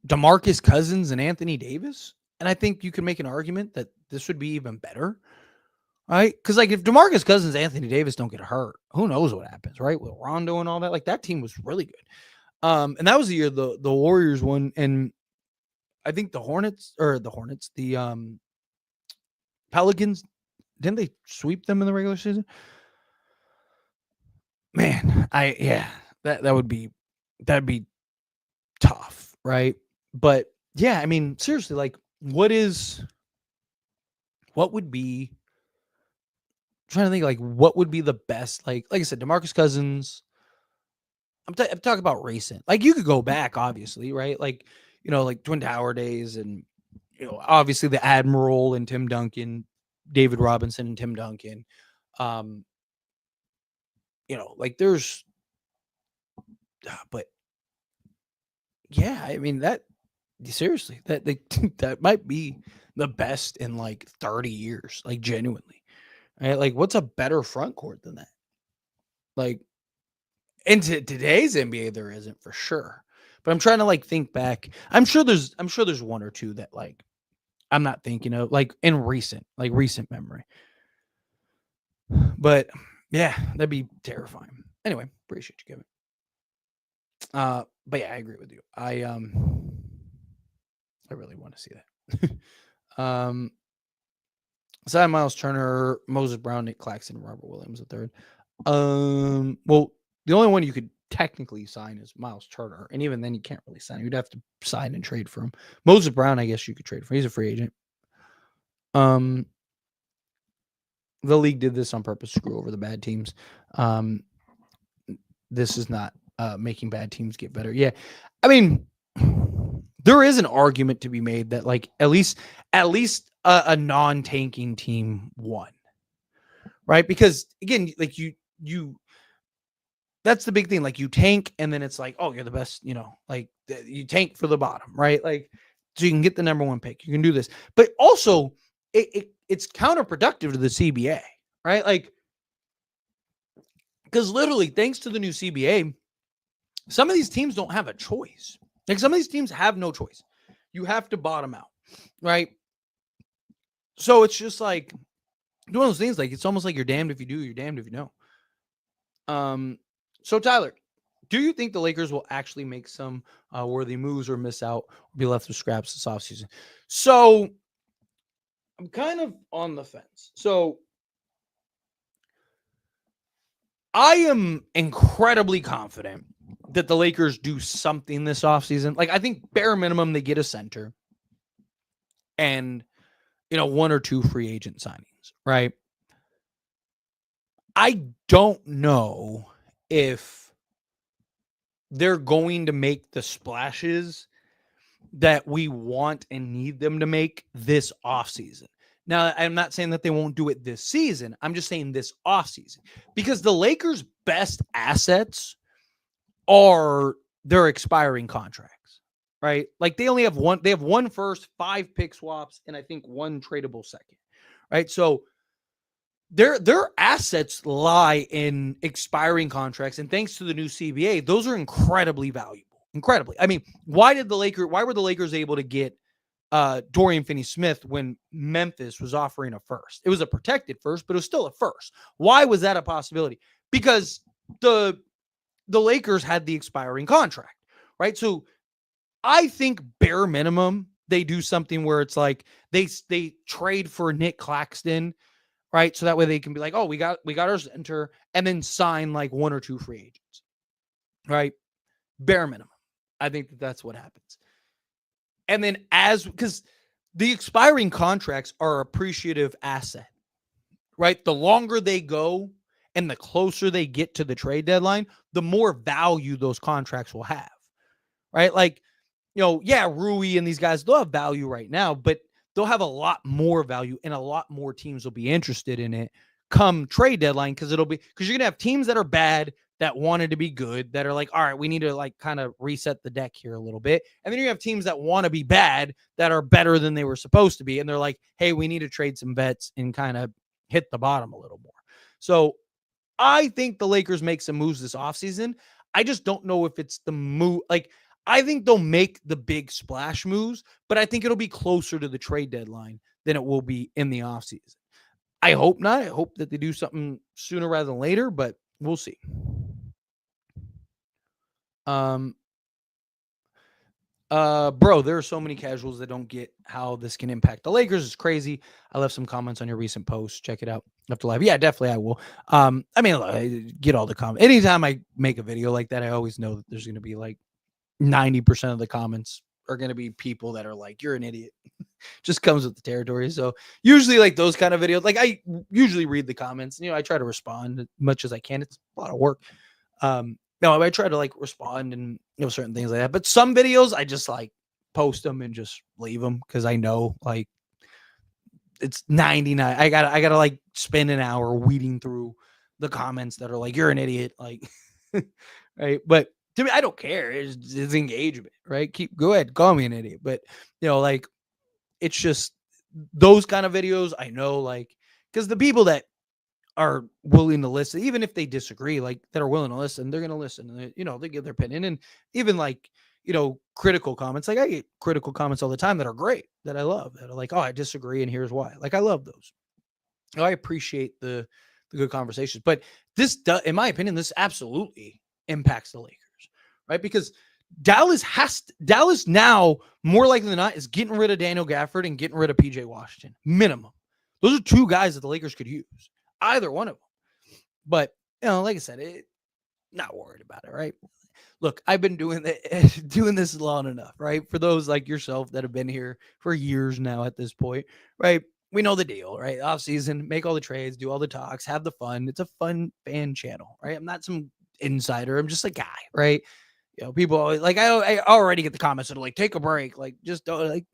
DeMarcus Cousins and Anthony Davis. And I think you can make an argument that this would be even better. Right? Because like if DeMarcus Cousins, Anthony Davis don't get hurt, who knows what happens, right? With Rondo and all that. Like that team was really good. And that was the year the Warriors won, and I think the Pelicans, didn't they sweep them in the regular season? Man, that'd be tough, right? But yeah, I mean, seriously, like what would be, I'm trying to think like what would be the best, like I said, DeMarcus Cousins. I'm talking about recent. Like you could go back, obviously, right? Like, like Twin Tower days and obviously the Admiral and Tim Duncan, David Robinson and Tim Duncan. Like there's, but yeah, I mean that seriously, that might be the best in like 30 years, like genuinely. Right? Like what's a better front court than that? Like into today's NBA there isn't for sure. But I'm trying to like think back. I'm sure there's one or two that like I'm not thinking of like in recent memory. But yeah, that'd be terrifying. Anyway, appreciate you, Kevin. But yeah, I agree with you. I really want to see that. Aside Miles Turner, Moses Brown, Nick Claxton, Robert Williams the third. Well, the only one you could technically sign is Miles Turner, and even then you can't really sign him. You'd have to sign and trade for him. Moses Brown, I guess you could trade for him. He's a free agent. The league did this on purpose to screw over the bad teams. This is not making bad teams get better. Yeah. I mean, there is an argument to be made that like at least a non-tanking team won. Right? Because again, like you that's the big thing. Like you tank and then it's like, oh, you're the best, like you tank for the bottom, right? Like so you can get the number 1 pick. You can do this. But also it's counterproductive to the CBA, right? Like because literally thanks to the new CBA, some of these teams don't have a choice. Like some of these teams have no choice. You have to bottom out, right? So it's just like one of those things. Like it's almost like you're damned if you do, you're damned if you don't. So Tyler, do you think the Lakers will actually make some worthy moves or miss out or be left with scraps this offseason? So I'm kind of on the fence. So I am incredibly confident that the Lakers do something this offseason. Like I think bare minimum they get a center and 1 or 2 free agent signings, right? I don't know if they're going to make the splashes that we want and need them to make this offseason. Now, I'm not saying that they won't do it this season. I'm just saying this offseason because the Lakers' best assets are their expiring contracts, right? Like they only have one. They have 1 first, 5 pick swaps, and I think 1 tradable second, right? So their assets lie in expiring contracts, and thanks to the new CBA, those are incredibly valuable, incredibly. I mean, why were the Lakers able to get Dorian Finney-Smith when Memphis was offering a first? It was a protected first, but it was still a first. Why was that a possibility? Because the Lakers had the expiring contract, right? So I think bare minimum they do something where it's like they trade for Nick Claxton, right? So that way they can be like, oh, we got our center, and then sign like one or two free agents, right? Bare minimum. I think that's what happens. And then because the expiring contracts are appreciative asset, right? The longer they go and the closer they get to the trade deadline, the more value those contracts will have, right? Like, yeah, Rui and these guys, they'll have value right now, but they'll have a lot more value and a lot more teams will be interested in it come trade deadline because you're going to have teams that are bad that wanted to be good that are like, all right, we need to like kind of reset the deck here a little bit. And then you have teams that want to be bad that are better than they were supposed to be. And they're like, hey, we need to trade some vets and kind of hit the bottom a little more. So I think the Lakers make some moves this offseason. I just don't know if it's the move. Like, I think they'll make the big splash moves, but I think it'll be closer to the trade deadline than it will be in the offseason. I hope not. I hope that they do something sooner rather than later, but we'll see. Bro, there are so many casuals that don't get how this can impact the Lakers. It's crazy. I left some comments on your recent post. Check it out after live. Yeah, definitely I will. I mean, I get all the comments. Anytime I make a video like that, I always know that there's going to be like 90% of the comments are going to be people that are like, you're an idiot. Just comes with the territory. So usually like those kind of videos, like I usually read the comments, I try to respond as much as I can. It's a lot of work. No, I try to like respond and certain things like that. But some videos I just like post them and just leave them because I know like it's 99. I gotta like spend an hour weeding through the comments that are like, you're an idiot, like right. But to me, I don't care. It's engagement, right? Go ahead, call me an idiot. But like it's just those kind of videos. I know, like, because the people that are willing to listen, even if they disagree, like that are willing to listen, they're going to listen. And they give their opinion. And even like, critical comments. Like I get critical comments all the time that are great, that I love, that are like, oh, I disagree, and here's why. Like I love those. I appreciate the good conversations. But this does, in my opinion, this absolutely impacts the Lakers, right? Because Dallas now, more likely than not, is getting rid of Daniel Gafford and getting rid of PJ Washington. Minimum. Those are two guys that the Lakers could use. Either one of them. But, like I said, not worried about it, right? Look, I've been doing this long enough, right? For those like yourself that have been here for years now at this point, right? We know the deal, right? Off season, make all the trades, do all the talks, have the fun. It's a fun fan channel, right? I'm not some insider. I'm just a guy, right? People always like, I already get the comments that are like, take a break. Like, just don't, like,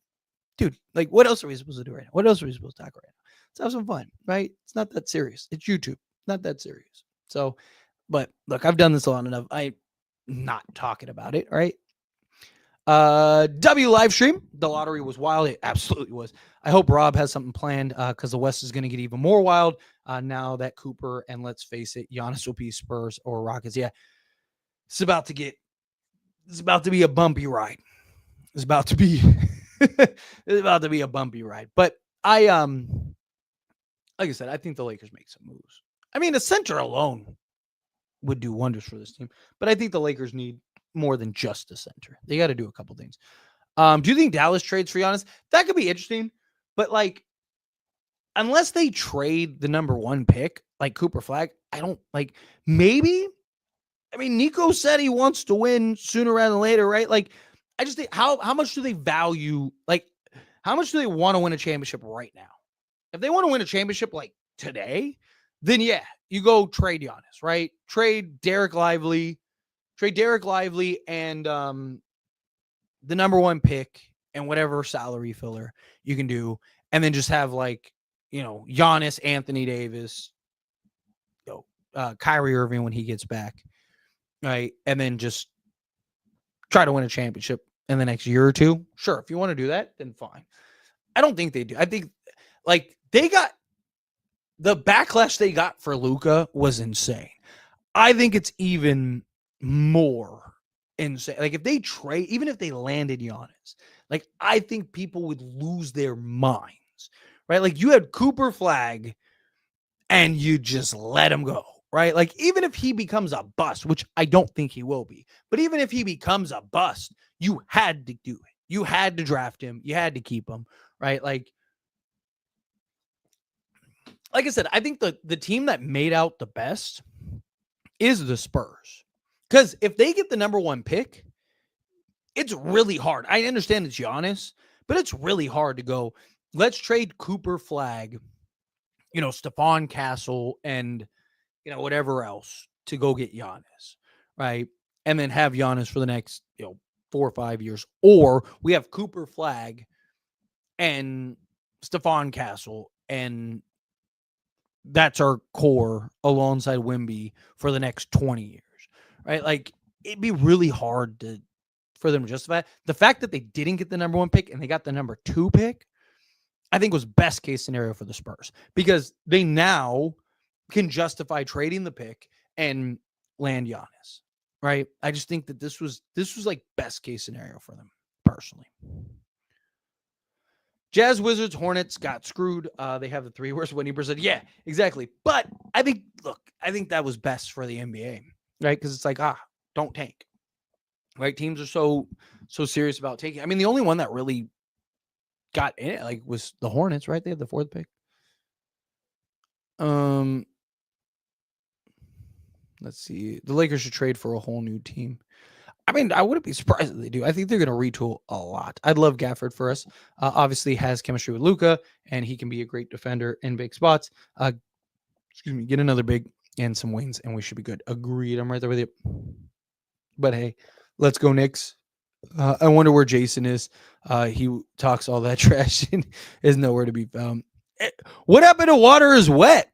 dude, like, what else are we supposed to do right now? What else are we supposed to talk right now? Let's have some fun, right? It's not that serious. It's YouTube. Not that serious. So, but look, I've done this long enough. I'm not talking about it, right? W live stream. The lottery was wild. It absolutely was. I hope Rob has something planned because the West is going to get even more wild now that Cooper and, let's face it, Giannis will be Spurs or Rockets. Yeah, it's about to be a bumpy ride. It's about to be a bumpy ride. But like I said, I think the Lakers make some moves. I mean, the center alone would do wonders for this team, but I think the Lakers need more than just a center. They got to do a couple things. Do you think Dallas trades for Giannis? That could be interesting, but like, unless they trade the number 1 pick, like Cooper Flag, I don't like. Maybe. I mean, Nico said he wants to win sooner rather than later, right? Like, I just think how much do they value? Like, how much do they want to win a championship right now? If they want to win a championship like today, then yeah, you go trade Giannis, right? Trade Derek Lively and the number 1 pick and whatever salary filler you can do, and then just have like, Giannis, Anthony Davis, Kyrie Irving when he gets back, right? And then just try to win a championship in the next year or two. Sure, if you want to do that, then fine. I don't think they do. I think like they got the backlash they got for Luka was insane. I think it's even more insane. Like if they trade, even if they landed Giannis, like I think people would lose their minds, right? Like you had Cooper Flag and you just let him go, right? Like even if he becomes a bust, which I don't think he will be, but even if he becomes a bust, you had to do it. You had to draft him. You had to keep him, right? Like I said, I think the team that made out the best is the Spurs. Because if they get the number one pick, it's really hard. I understand it's Giannis, but it's really hard to go, let's trade Cooper Flag, Stephon Castle, and, whatever else to go get Giannis, right? And then have Giannis for the next, 4 or 5 years. Or we have Cooper Flag and Stephon Castle, and that's our core alongside Wemby for the next 20 years, right? Like it'd be really hard for them to justify it. The fact that they didn't get the number one pick and they got the number 2 pick, I think was best case scenario for the Spurs because they now can justify trading the pick and land Giannis, right? I just think that this was like best case scenario for them personally. Jazz, Wizards, Hornets got screwed. They have the 3 worst winning percent. Yeah, exactly. But I think that was best for the NBA, right? Because it's like, don't tank, right? Teams are so serious about taking. I mean, the only one that really got in it was the Hornets, right? They had the 4th pick. Let's see. The Lakers should trade for a whole new team. I mean, I wouldn't be surprised if they do. I think they're going to retool a lot. I'd love Gafford for us. Obviously, has chemistry with Luka, and he can be a great defender in big spots. Get another big and some wings, and we should be good. Agreed. I'm right there with you. But hey, let's go Knicks. I wonder where Jason is. He talks all that trash and is nowhere to be found. What happened to Water is Wet?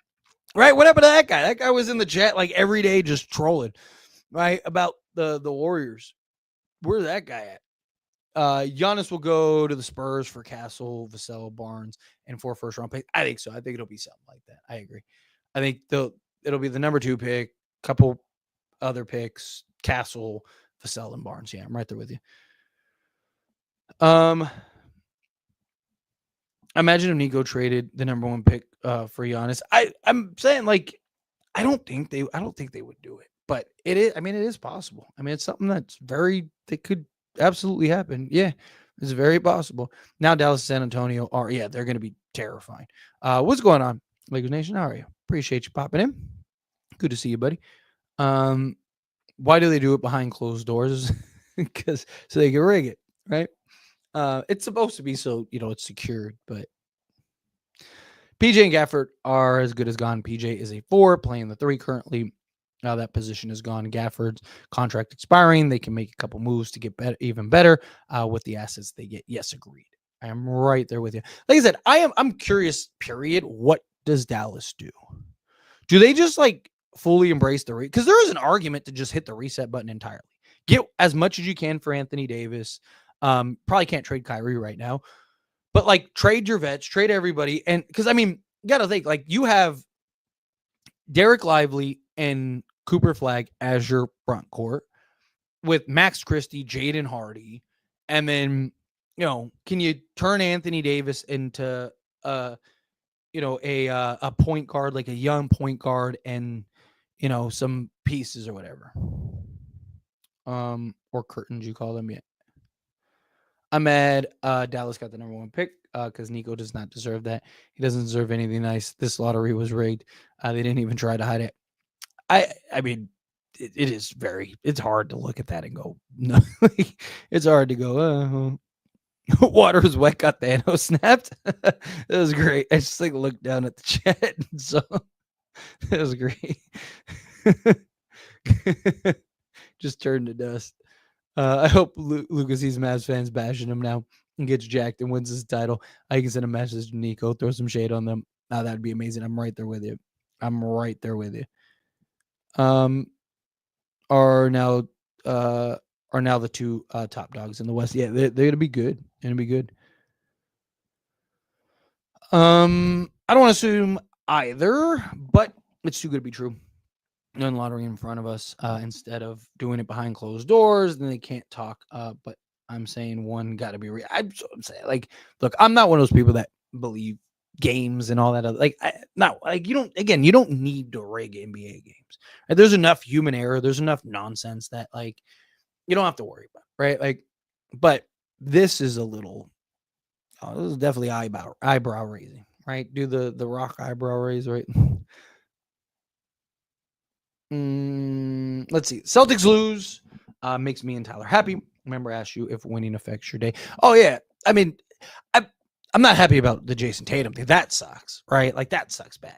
Right? What happened to that guy? That guy was in the chat like every day just trolling, right? About the Warriors. Where's that guy at? Giannis will go to the Spurs for Castle, Vassell, Barnes, and 4 first-round picks. I think so. I think it'll be something like that. I agree. I think it'll be the number 2 pick, couple other picks, Castle, Vassell, and Barnes. Yeah, I'm right there with you. Imagine if Nico traded the number 1 pick for Giannis. I'm saying I don't think they would do it, but it is. I mean, it is possible. I mean, it's something that could absolutely happen. Yeah, it's very possible. Now Dallas, San Antonio they're going to be terrifying. What's going on, Lakers Nation? How are you? Appreciate you popping in. Good to see you, buddy. Why do they do it behind closed doors? Because so they can rig it, right? It's supposed to be so it's secured, but PJ and Gafford are as good as gone. PJ is a 4 playing the 3 currently. Now that position is gone. Gafford's contract expiring. They can make a couple moves to get better, even better with the assets they get. Yes, agreed. I am right there with you. Like I said, I'm curious. Period. What does Dallas do? Do they just fully embrace the because there is an argument to just hit the reset button entirely. Get as much as you can for Anthony Davis. Probably can't trade Kyrie right now, but trade your vets, trade everybody, and because I mean, you got to think you have Derek Lively and Cooper Flag as your front court with Max Christie, Jaden Hardy, and then can you turn Anthony Davis into a point guard, like a young point guard, and some pieces or whatever, or curtains you call them. Yeah, I'm mad. Dallas got the number 1 pick because Nico does not deserve that. He doesn't deserve anything nice. This lottery was rigged. They didn't even try to hide it. I mean, it is it's hard to look at that and go, no, it's hard to go, Water is Wet, got Thanos snapped. That was great. I just looked down at the chat. So that was great. Just turned to dust. I hope Lucas sees Mavs fans bashing him now and gets jacked and wins his title. I can send a message to Nico, throw some shade on them. That'd be amazing. I'm right there with you. Are now the 2 top dogs in the West. Yeah, they're gonna be good. I don't want to assume either, but it's too good to be true. lottery in front of us instead of doing it behind closed doors. Then they can't talk. But I'm saying one got to be real. I'm saying, like, look, I'm not one of those people that believe games and all that other, like, not like, you don't need to rig NBA games. Right? There's enough human error. There's enough nonsense that, like, you don't have to worry about, right? Like, but this is a little, this is definitely eyebrow raising, right? Do the Rock eyebrow raise, right? Let's see. Celtics lose. Makes me and Tyler happy. Remember, I asked you if winning affects your day. Oh yeah. I mean, I, I'm not happy about the Jason Tatum thing. That sucks, right? Like, that sucks bad.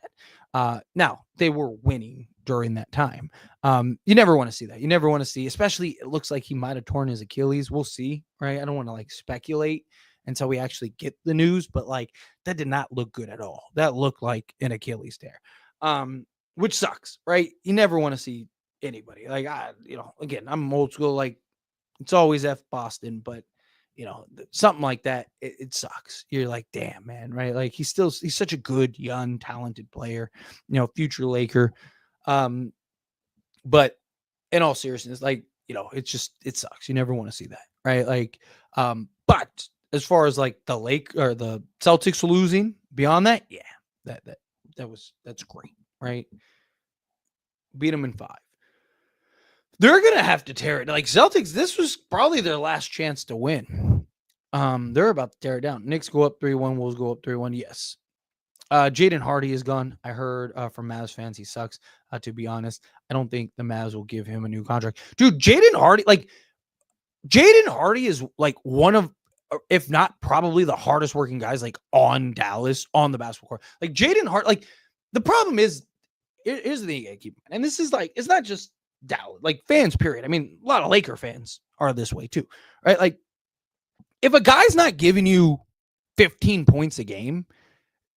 Now they were winning during that time. You never want to see that. You never want to see, especially, it looks like he might have torn his Achilles. We'll see, right? I don't want to, like, speculate until we actually get the news, but, like, that did not look good at all. That looked like an Achilles tear. Which sucks, right? You never want to see anybody, like, again, I'm old school, like, it's always F Boston, but something like that, it sucks. You're like, damn, man, right? Like, he's such a good, young, talented player, future Laker. But in all seriousness, like, it sucks. You never want to see that, right? Like, but as far as, like, the Celtics losing beyond that, yeah, that's great, right? Beat them in 5. They're gonna have to tear it. Like, Celtics, this was probably their last chance to win. They're about to tear it down. Knicks go up 3-1. Wolves go up 3-1. Yes. Jaden Hardy is gone. I heard from Mavs fans he sucks. To be honest, I don't think the Mavs will give him a new contract. Dude, Jaden Hardy is, like, one of, if not probably the hardest working guys, like, on Dallas on the basketball court. Like, Jaden Hardy, like, the problem is, here's the thing you gotta keep in mind, and this is, like, it's not just Dallas, like, fans, period. I mean, a lot of Laker fans are this way too, right? Like, if a guy's not giving you 15 points a game,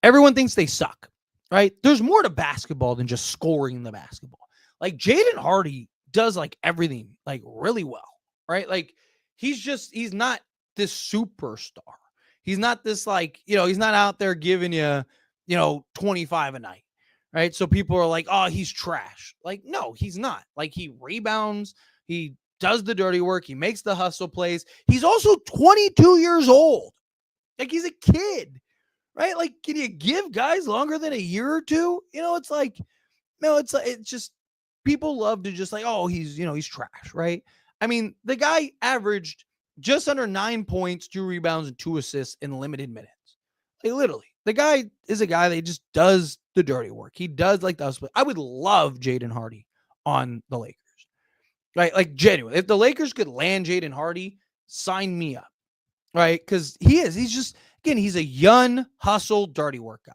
everyone thinks they suck, right? There's more to basketball than just scoring the basketball. Like, Jaden Hardy does, like, everything, like, really well, right? Like, he's not this superstar. He's not this, like, he's not out there giving you, 25 a night, right? So people are like, oh, he's trash. Like, no, he's not. Like, he rebounds, he does the dirty work, he makes the hustle plays. He's also 22 years old. Like, he's a kid, right? Like, can you give guys longer than a year or two? It's like, no, it's just, people love to just, like, oh, he's trash, right? I mean, the guy averaged just under 9 points, 2 rebounds, and 2 assists in limited minutes. Like, literally, the guy is a guy that just does the dirty work. He does, like, the hustle. I would love Jaden Hardy on the Lakers, right? Like, genuine. If the Lakers could land Jaden Hardy, sign me up, right? Because he's just, again, he's a young, hustle, dirty work guy.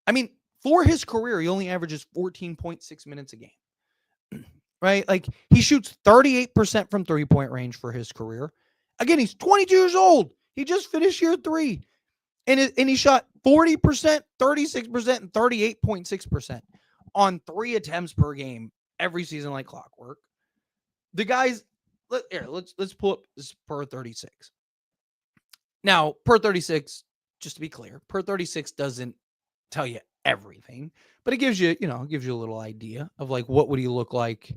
I mean, for his career, he only averages 14.6 minutes a game, right? Like, he shoots 38% from three-point range for his career. Again, he's 22 years old. He just finished year 3. And he shot 40%, 36%, and 38.6% on 3 attempts per game every season, like clockwork. The guys, let's pull up this per 36. Now, per 36, just to be clear, per 36 doesn't tell you everything, but it gives you, a little idea of, like, what would he look like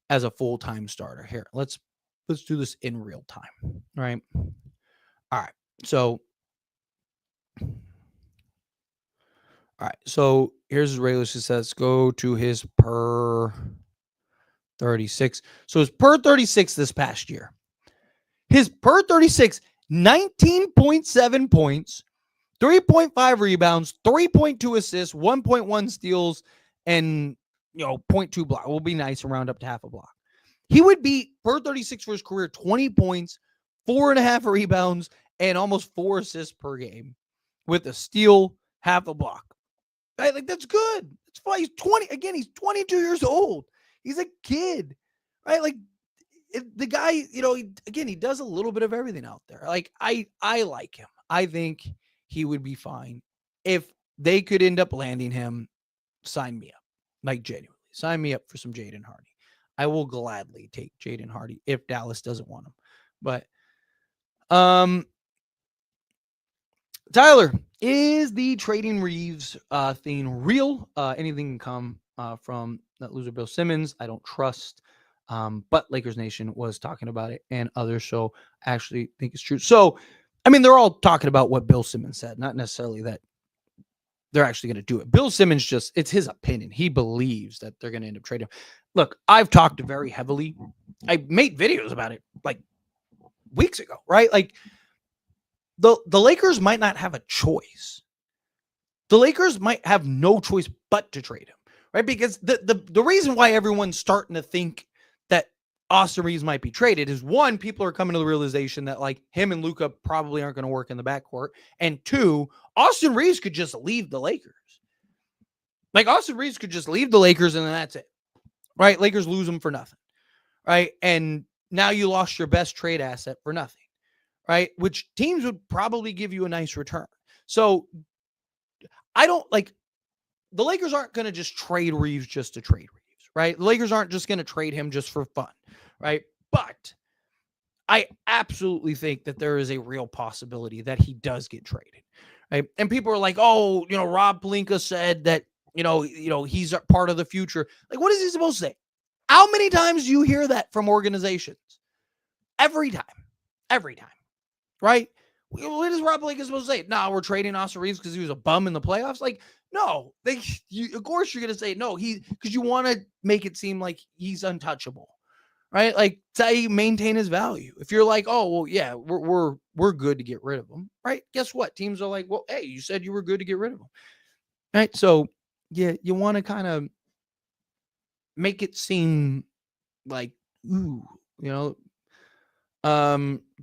as a full-time starter. Here, let's do this in real time, right? All right. So here's his regular success. Go to his per 36. So his per 36 this past year. His per 36, 19.7 points, 3.5 rebounds, 3.2 assists, 1.1 steals, and 0.2 block. Will be nice and round up to half a block. He would be per 36 for his career, 20 points, 4.5 rebounds, and almost 4 assists per game with a steal, half a block. Right? Like, that's good. That's fine. He's 20. Again, he's 22 years old. He's a kid, right? Like, the guy, he does a little bit of everything out there. Like, I like him. I think he would be fine. If they could end up landing him, sign me up. Like, genuinely, sign me up for some Jaden Hardy. I will gladly take Jaden Hardy if Dallas doesn't want him. But, Tyler, is the trading Reeves thing real? Anything can come from that loser Bill Simmons. I don't trust. But Lakers Nation was talking about it and others. So I actually think it's true. So, I mean, they're all talking about what Bill Simmons said, not necessarily that they're actually going to do it. Bill Simmons it's his opinion. He believes that they're going to end up trading him. Look, I've talked very heavily. I made videos about it like weeks ago, right? Like the Lakers might not have a choice. The Lakers might have no choice but to trade him, right? Because the reason why everyone's starting to think that Austin Reeves might be traded is, one, people are coming to the realization that like him and Luka probably aren't going to work in the backcourt. And two, Austin Reeves could just leave the Lakers. Like Austin Reeves could just leave the Lakers and then that's it, right? Lakers lose him for nothing, right? And now you lost your best trade asset for nothing, right? Which teams would probably give you a nice return. So I don't like the Lakers aren't going to just trade Reeves just to trade Reeves, right? The Lakers aren't just going to trade him just for fun, right? But I absolutely think that there is a real possibility that he does get traded, right? And people are like, oh, Rob Pelinka said that, he's a part of the future. Like, what is he supposed to say? How many times do you hear that from organizations? Every time, right? What is Rob Pelinka supposed to say? No, we're trading Austin Reeves because he was a bum in the playoffs. Like, no, of course you're going to say no. Because you want to make it seem like he's untouchable, right? Like, that's how you maintain his value. If you're like, oh, well, yeah, we're good to get rid of him, right? Guess what? Teams are like, well, hey, you said you were good to get rid of him, right? So, yeah, you want to kind of make it seem like, ooh,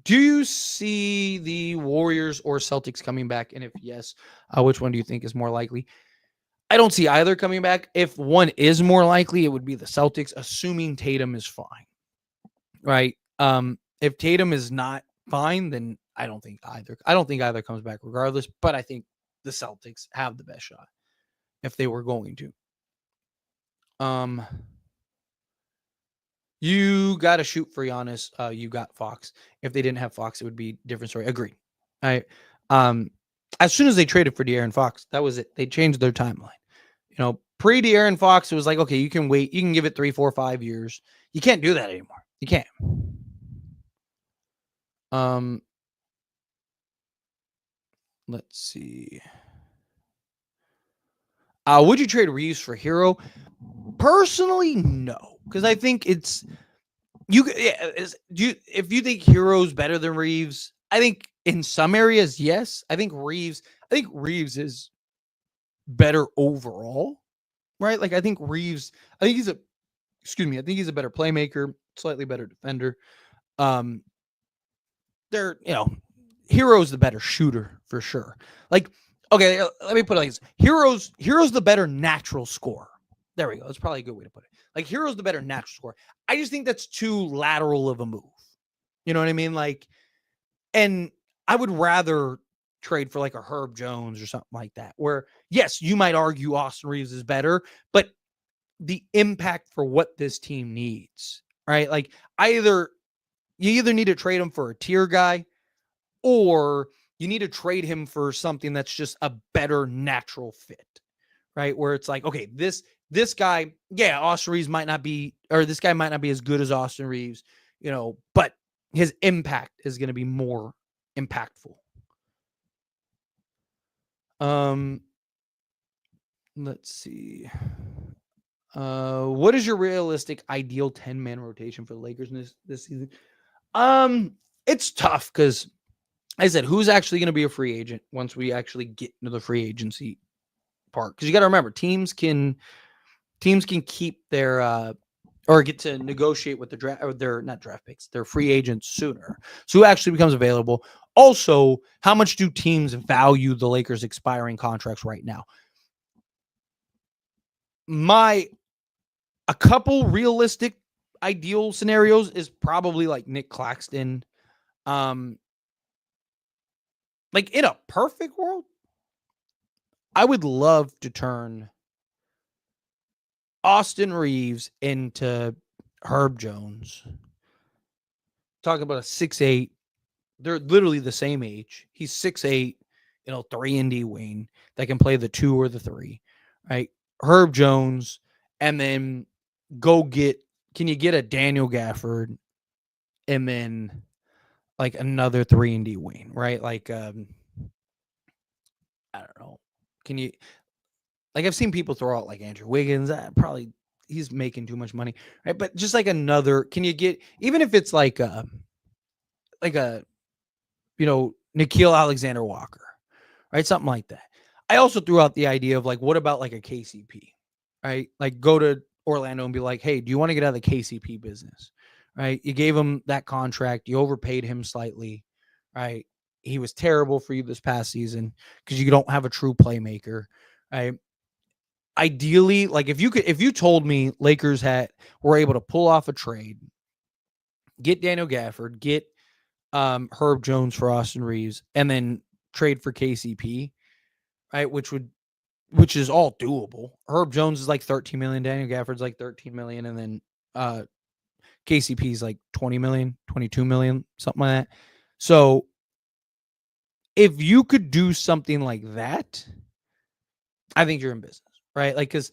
do you see the Warriors or Celtics coming back? And if yes, which one do you think is more likely? I don't see either coming back. If one is more likely, it would be the Celtics, assuming Tatum is fine, right? If Tatum is not fine, then I don't think either comes back regardless, but I think the Celtics have the best shot if they were going to. You got to shoot for Giannis. You got Fox. If they didn't have Fox, it would be a different story. Agreed. As soon as they traded for De'Aaron Fox, that was it. They changed their timeline. Pre De'Aaron Fox, it was like, okay, you can wait. You can give it 3, 4, 5 years. You can't do that anymore. You can't. Let's see. Would you trade Reeves for Hero? Personally, no, because I think it's if you think Hero's better than Reeves, I think in some areas, yes. I think Reeves is better overall, right? Like I think he's a better playmaker, slightly better defender. Hero's the better shooter for sure. Like, okay, let me put it like this. Hero's the better natural scorer. There we go. That's probably a good way to put it. Like, Hero's the better natural scorer. I just think that's too lateral of a move. You know what I mean? Like, and I would rather trade for like a Herb Jones or something like that, where, yes, you might argue Austin Reeves is better, but the impact for what this team needs, right? Like, you either need to trade him for a tier guy or you need to trade him for something that's just a better natural fit, right? Where it's like, okay, this guy, yeah, Austin Reeves might not be, or this guy might not be as good as Austin Reeves, but his impact is going to be more impactful. Let's see. What is your realistic ideal 10-man rotation for the Lakers this season? It's tough because I said, who's actually going to be a free agent once we actually get into the free agency part? Because you got to remember, teams can keep their or get to negotiate with the draft, or their not draft picks, their free agents sooner. So who actually becomes available? Also, how much do teams value the Lakers' expiring contracts right now? A couple realistic ideal scenarios is probably like Nick Claxton. Like in a perfect world, I would love to turn Austin Reeves into Herb Jones. Talking about a 6'8". They're literally the same age. He's 6'8", 3 and D wing that can play the 2 or the 3, right? Herb Jones and then can you get a Daniel Gafford and then like another 3-and-D wing, right? Like I don't know. Can you like I've seen people throw out like Andrew Wiggins, probably he's making too much money, right? But just like another, can you get even if it's like a Nickeil Alexander Walker, right? Something like that. I also threw out the idea of like, what about like a KCP, right? Like go to Orlando and be like, hey, do you want to get out of the KCP business, right? You gave him that contract, you overpaid him slightly, right? He was terrible for you this past season because you don't have a true playmaker, right? Ideally, like if you told me Lakers were able to pull off a trade, get Daniel Gafford, get Herb Jones for Austin Reeves, and then trade for KCP, right? Which is all doable. Herb Jones is like 13 million, Daniel Gafford's like 13 million, and then KCP is like 20 million, 22 million, something like that. So if you could do something like that, I think you're in business, right? Like, because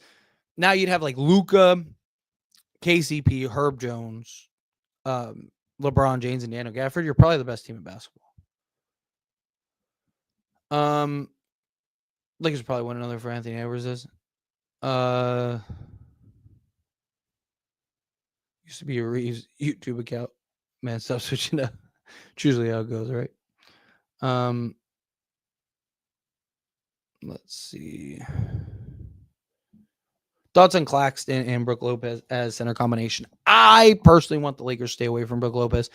now you'd have like Luka, KCP, Herb Jones, LeBron James, and Daniel Gafford. You're probably the best team in basketball. Lakers probably win another for Anthony Edwards. Used to be a Reeves YouTube account. Man, stop switching up. It's usually how it goes, right? Let's see. Thoughts on Claxton and Brook Lopez as center combination. I personally want the Lakers to stay away from Brook Lopez.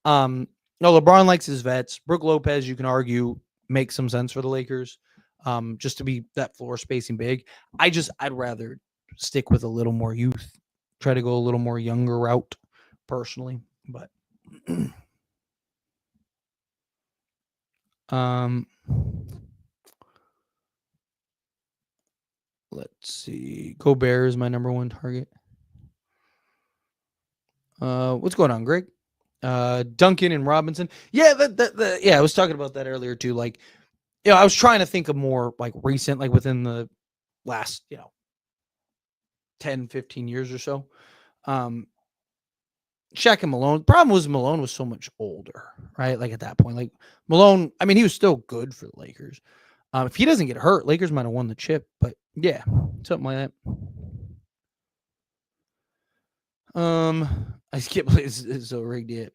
No, LeBron likes his vets. Brook Lopez, you can argue, makes some sense for the Lakers. Just to be that floor spacing big. I'd rather stick with a little more youth. Try to go a little more younger route, personally. But let's see. Gobert is my number one target. What's going on, Greg? Duncan and Robinson. Yeah, I was talking about that earlier too. Like, I was trying to think of more like recent, like within the last, 10, 15 years or so. Shaq and Malone. The problem was Malone was so much older, right? Like at that point, like Malone, I mean, he was still good for the Lakers. If he doesn't get hurt, Lakers might have won the chip, but yeah, something like that. I skip plays so rigged it.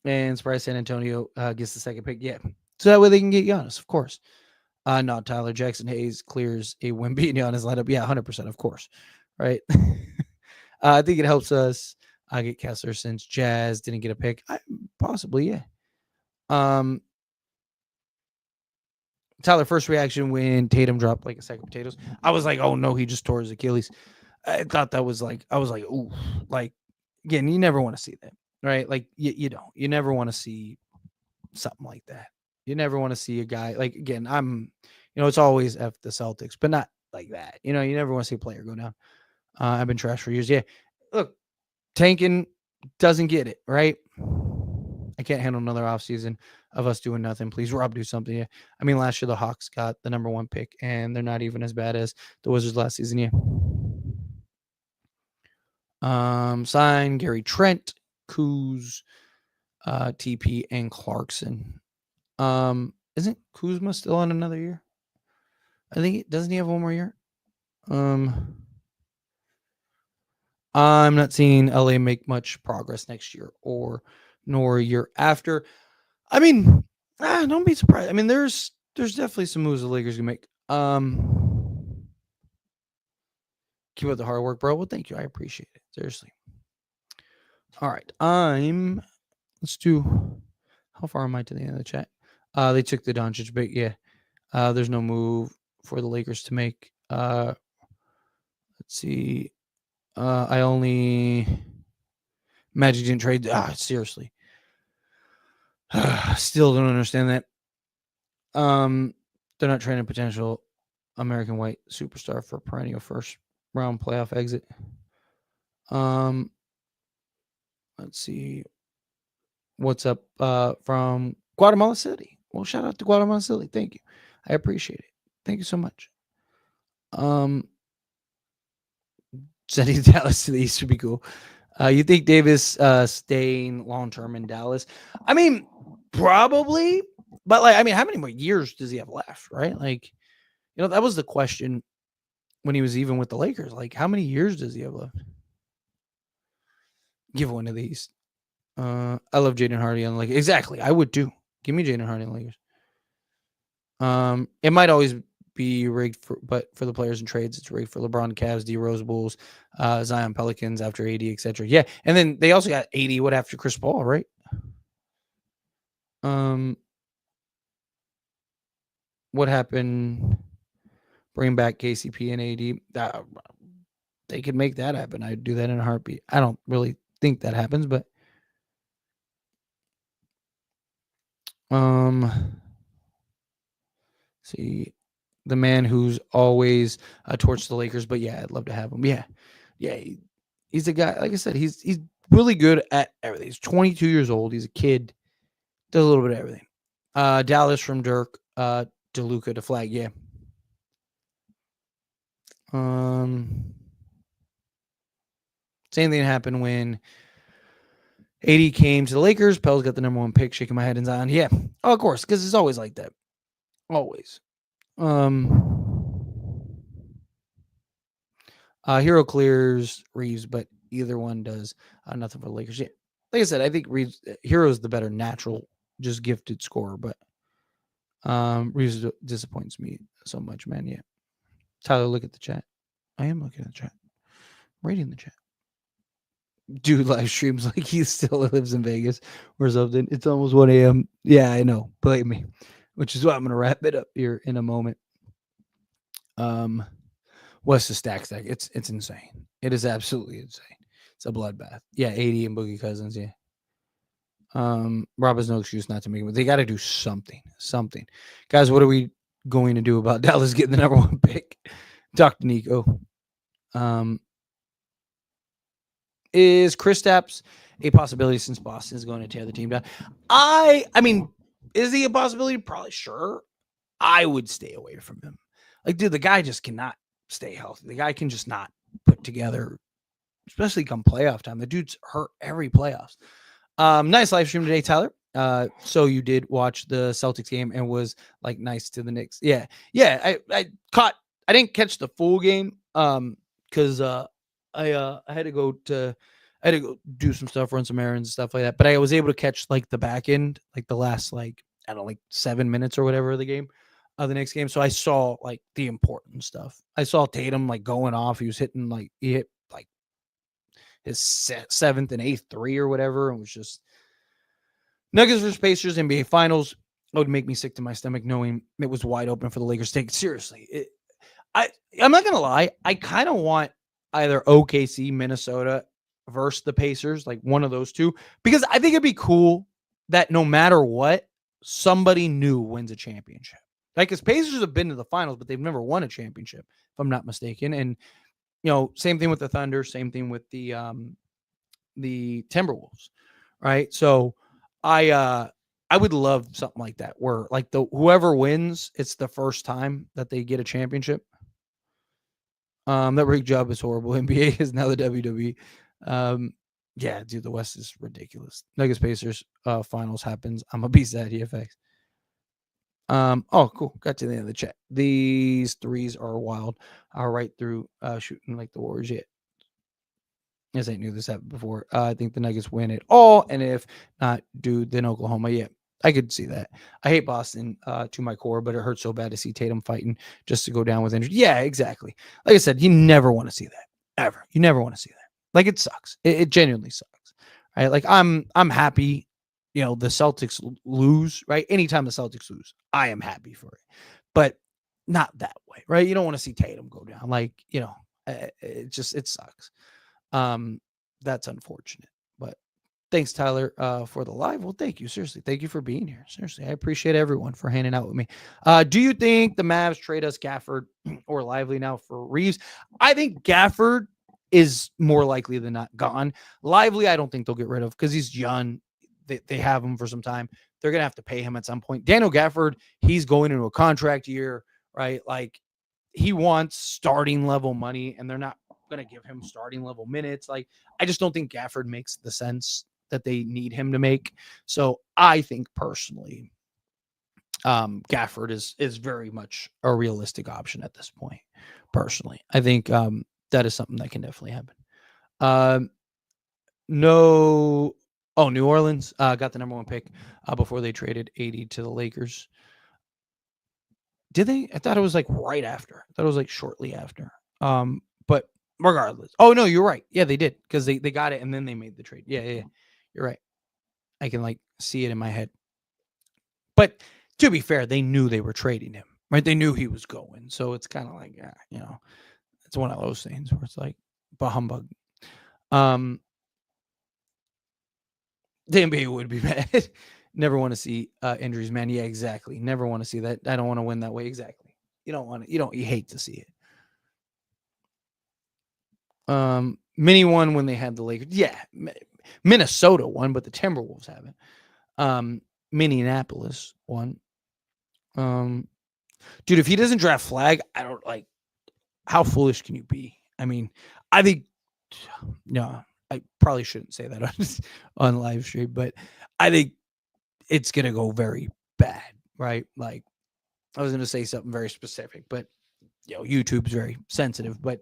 And surprise San Antonio gets the second pick. Yeah. So that way they can get Giannis, of course. Not Tyler Jackson Hayes clears a Wemby and Giannis lineup. Yeah, 100%, of course. Right. I think it helps us get Kessler since Jazz didn't get a pick. Possibly, yeah. Tyler, first reaction when Tatum dropped like a sack of potatoes. I was like, oh no, he just tore his Achilles. I thought that was like, I was like, ooh, like, again, you never want to see that, right? Like, you don't. You never want to see something like that. You never want to see a guy, like, again, it's always F the Celtics, but not like that. You never want to see a player go down. I've been trash for years. Yeah. Look, tanking doesn't get it, right? I can't handle another offseason of us doing nothing. Please, Rob, do something. Yeah. I mean, last year the Hawks got the number one pick, and they're not even as bad as the Wizards last season. Yeah. Sign Gary Trent, Kuz, TP, and Clarkson. Isn't Kuzma still on another year? I think doesn't he have one more year? I'm not seeing LA make much progress next year nor year after. I mean, don't be surprised. I mean, there's definitely some moves the Lakers can make. Keep up the hard work, bro. Well, thank you. I appreciate it. Seriously. All right. Let's do, how far am I to the end of the chat? They took the Doncic bait. Yeah. There's no move for the Lakers to make. Let's see. Magic didn't trade. Seriously. Still don't understand that. They're not trading potential American white superstar for perennial first round playoff exit. Let's see. What's up from Guatemala City? Well, shout out to Guatemala City. Thank you. I appreciate it. Thank you so much. Sending Dallas to the East would be cool. You think Davis staying long term in Dallas? I mean, probably, but like, I mean, how many more years does he have left? Right? Like, that was the question when he was even with the Lakers. Like, how many years does he have left? Give one of these. I love Jaden Hardy on the Lakers. Exactly, I would too. Give me Jaden Hardy on the Lakers. It might always be rigged but for the players and trades, it's rigged for LeBron, Cavs, D Rose, Bulls, Zion, Pelicans after AD, etc. Yeah, and then they also got AD. What after Chris Paul, right? What happened? Bring back KCP and AD. They could make that happen. I'd do that in a heartbeat. I don't really think that happens, but see, the man who's always torched the Lakers, but yeah, I'd love to have him. Yeah, he's a guy. Like I said, he's really good at everything. He's 22 years old. He's a kid. Does a little bit of everything. Dallas from Dirk, DeLuca to Flag. Yeah. Same thing happened when AD came to the Lakers. Pell's got the number 1 pick. Shaking my head and Zion. Yeah. Oh, of course, because it's always like that. Always. Hero clears Reeves, but either one does nothing for the Lakers. Yeah. Like I said, I think Reeves, Hero's the better natural, just gifted scorer, but Reeves disappoints me so much, man. Yeah. Tyler, look at the chat. I am looking at the chat. Reading the chat. Dude live streams like he still lives in Vegas or something. It's almost 1 a.m. Yeah, I know. Blame me. Which is why I'm gonna wrap it up here in a moment. What's the stack? It's insane. It is absolutely insane. It's a bloodbath. Yeah, 80 and Boogie Cousins. Yeah. Rob has no excuse not to make it, but they got to do something. Something, guys. What are we going to do about Dallas getting the number 1 pick? Talk to Nico. Is Kristaps a possibility since Boston is going to tear the team down? I mean, is he a possibility? Probably, sure. I would stay away from him. Like, dude, the guy just cannot stay healthy. The guy can just not put together, especially come playoff time. The dude's hurt every playoffs. Nice live stream today, Tyler. So you did watch the Celtics game and was like nice to the Knicks. Yeah. I didn't catch the full game. Because I had to go do some stuff, run some errands and stuff like that. But I was able to catch like the back end, like the last like 7 minutes or whatever of the game, of the next game. So I saw like the important stuff. I saw Tatum like going off. He was hitting he hit like his 7th and 8th 3 or whatever. It was just Nuggets versus Pacers NBA Finals. It would make me sick to my stomach knowing it was wide open for the Lakers to take it seriously. I'm not gonna lie. I kind of want either OKC, Minnesota versus the Pacers, like one of those two, because I think it'd be cool that no matter what, somebody new wins a championship. Like, because Pacers have been to the finals, but they've never won a championship, if I'm not mistaken. And same thing with the Thunder, same thing with the Timberwolves, right? So I would love something like that, where like whoever wins, it's the first time that they get a championship. That rig job is horrible. NBA is now the WWE. Yeah, dude, the West is ridiculous. Nuggets Pacers finals happens. I'm a beast at EFX. Oh, cool. Got to the end of the chat. These threes are wild. Right through shooting like the Warriors. Yeah. Yes, I knew this happened before. I think the Nuggets win it all. And if not, dude, then Oklahoma. Yeah, I could see that. I hate Boston to my core, but it hurts so bad to see Tatum fighting just to go down with injury. Yeah, exactly. Like I said, you never want to see that. Ever. You never want to see that. Like, it sucks. It genuinely sucks. Right? Like, I'm happy, the Celtics lose, right? Anytime the Celtics lose, I am happy for it. But not that way, right? You don't want to see Tatum go down. Like, it sucks. That's unfortunate, but thanks, Tyler, for the live. Well, thank you. Seriously. Thank you for being here. Seriously. I appreciate everyone for hanging out with me. Do you think the Mavs trade us Gafford or Lively now for Reeves? I think Gafford is more likely than not gone. Lively, I don't think they'll get rid of because he's young. They have him for some time. They're going to have to pay him at some point. Daniel Gafford, he's going into a contract year, right? Like, he wants starting level money, and they're not going to give him starting level minutes. Like, I just don't think Gafford makes the sense that they need him to make. So I think personally, Gafford is very much a realistic option at this point. Personally, I think that is something that can definitely happen. No, oh, New Orleans got the number 1 pick before they traded 80 to the Lakers. Did they? I thought it was like right after. I thought it was like shortly after. But regardless, oh no, you're right. Yeah, they did because they got it and then they made the trade. Yeah, you're right. I can like see it in my head. But to be fair, they knew they were trading him, right? They knew he was going, so it's kind of like, it's one of those things where it's like, bah humbug. The NBA would be mad. Never want to see injuries, man. Yeah, exactly. Never want to see that. I don't want to win that way. Exactly. You don't want it. You hate to see it. Mini won when they had the Lakers. Yeah, Minnesota won, but the Timberwolves haven't. Minneapolis won. Dude, if he doesn't draft Flag, I don't like. How foolish can you be? I mean, I think. No, I probably shouldn't say that on live stream, but I think it's gonna go very bad, right? Like, I was gonna say something very specific, but YouTube's very sensitive. But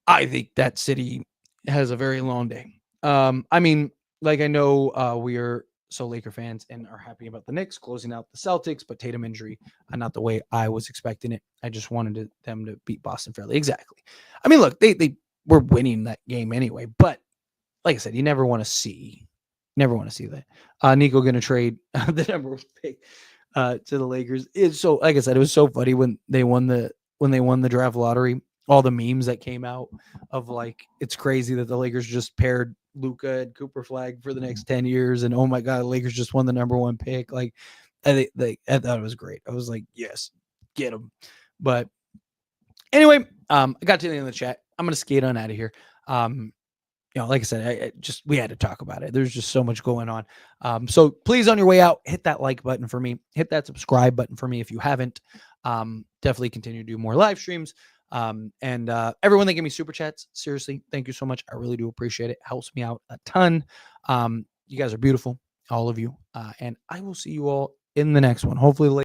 I think that city has a very long day. I mean, like, I know we are so Laker fans and are happy about the Knicks closing out the Celtics, but Tatum injury, not the way I was expecting it. I just wanted them to beat Boston fairly. Exactly. I mean, look, they were winning that game anyway, but like I said, you never want to see that. Nico going to trade the number 1 pick to the Lakers. It's so, like I said, it was so funny when they won the draft lottery. All the memes that came out of like, it's crazy that the Lakers just paired Luka and Cooper Flag for the next 10 years, and oh my god, the Lakers just won the number 1 pick. Like, I thought it was great. I was like, yes, get them. But anyway, I got to the end of the chat. I'm gonna skate on out of here. Like I said, we had to talk about it. There's just so much going on. So please, on your way out, hit that like button for me. Hit that subscribe button for me if you haven't. Definitely continue to do more live streams. And everyone that gave me super chats, seriously, thank you so much. I really do appreciate it. Helps me out a ton. You guys are beautiful, all of you. And I will see you all in the next one. Hopefully later.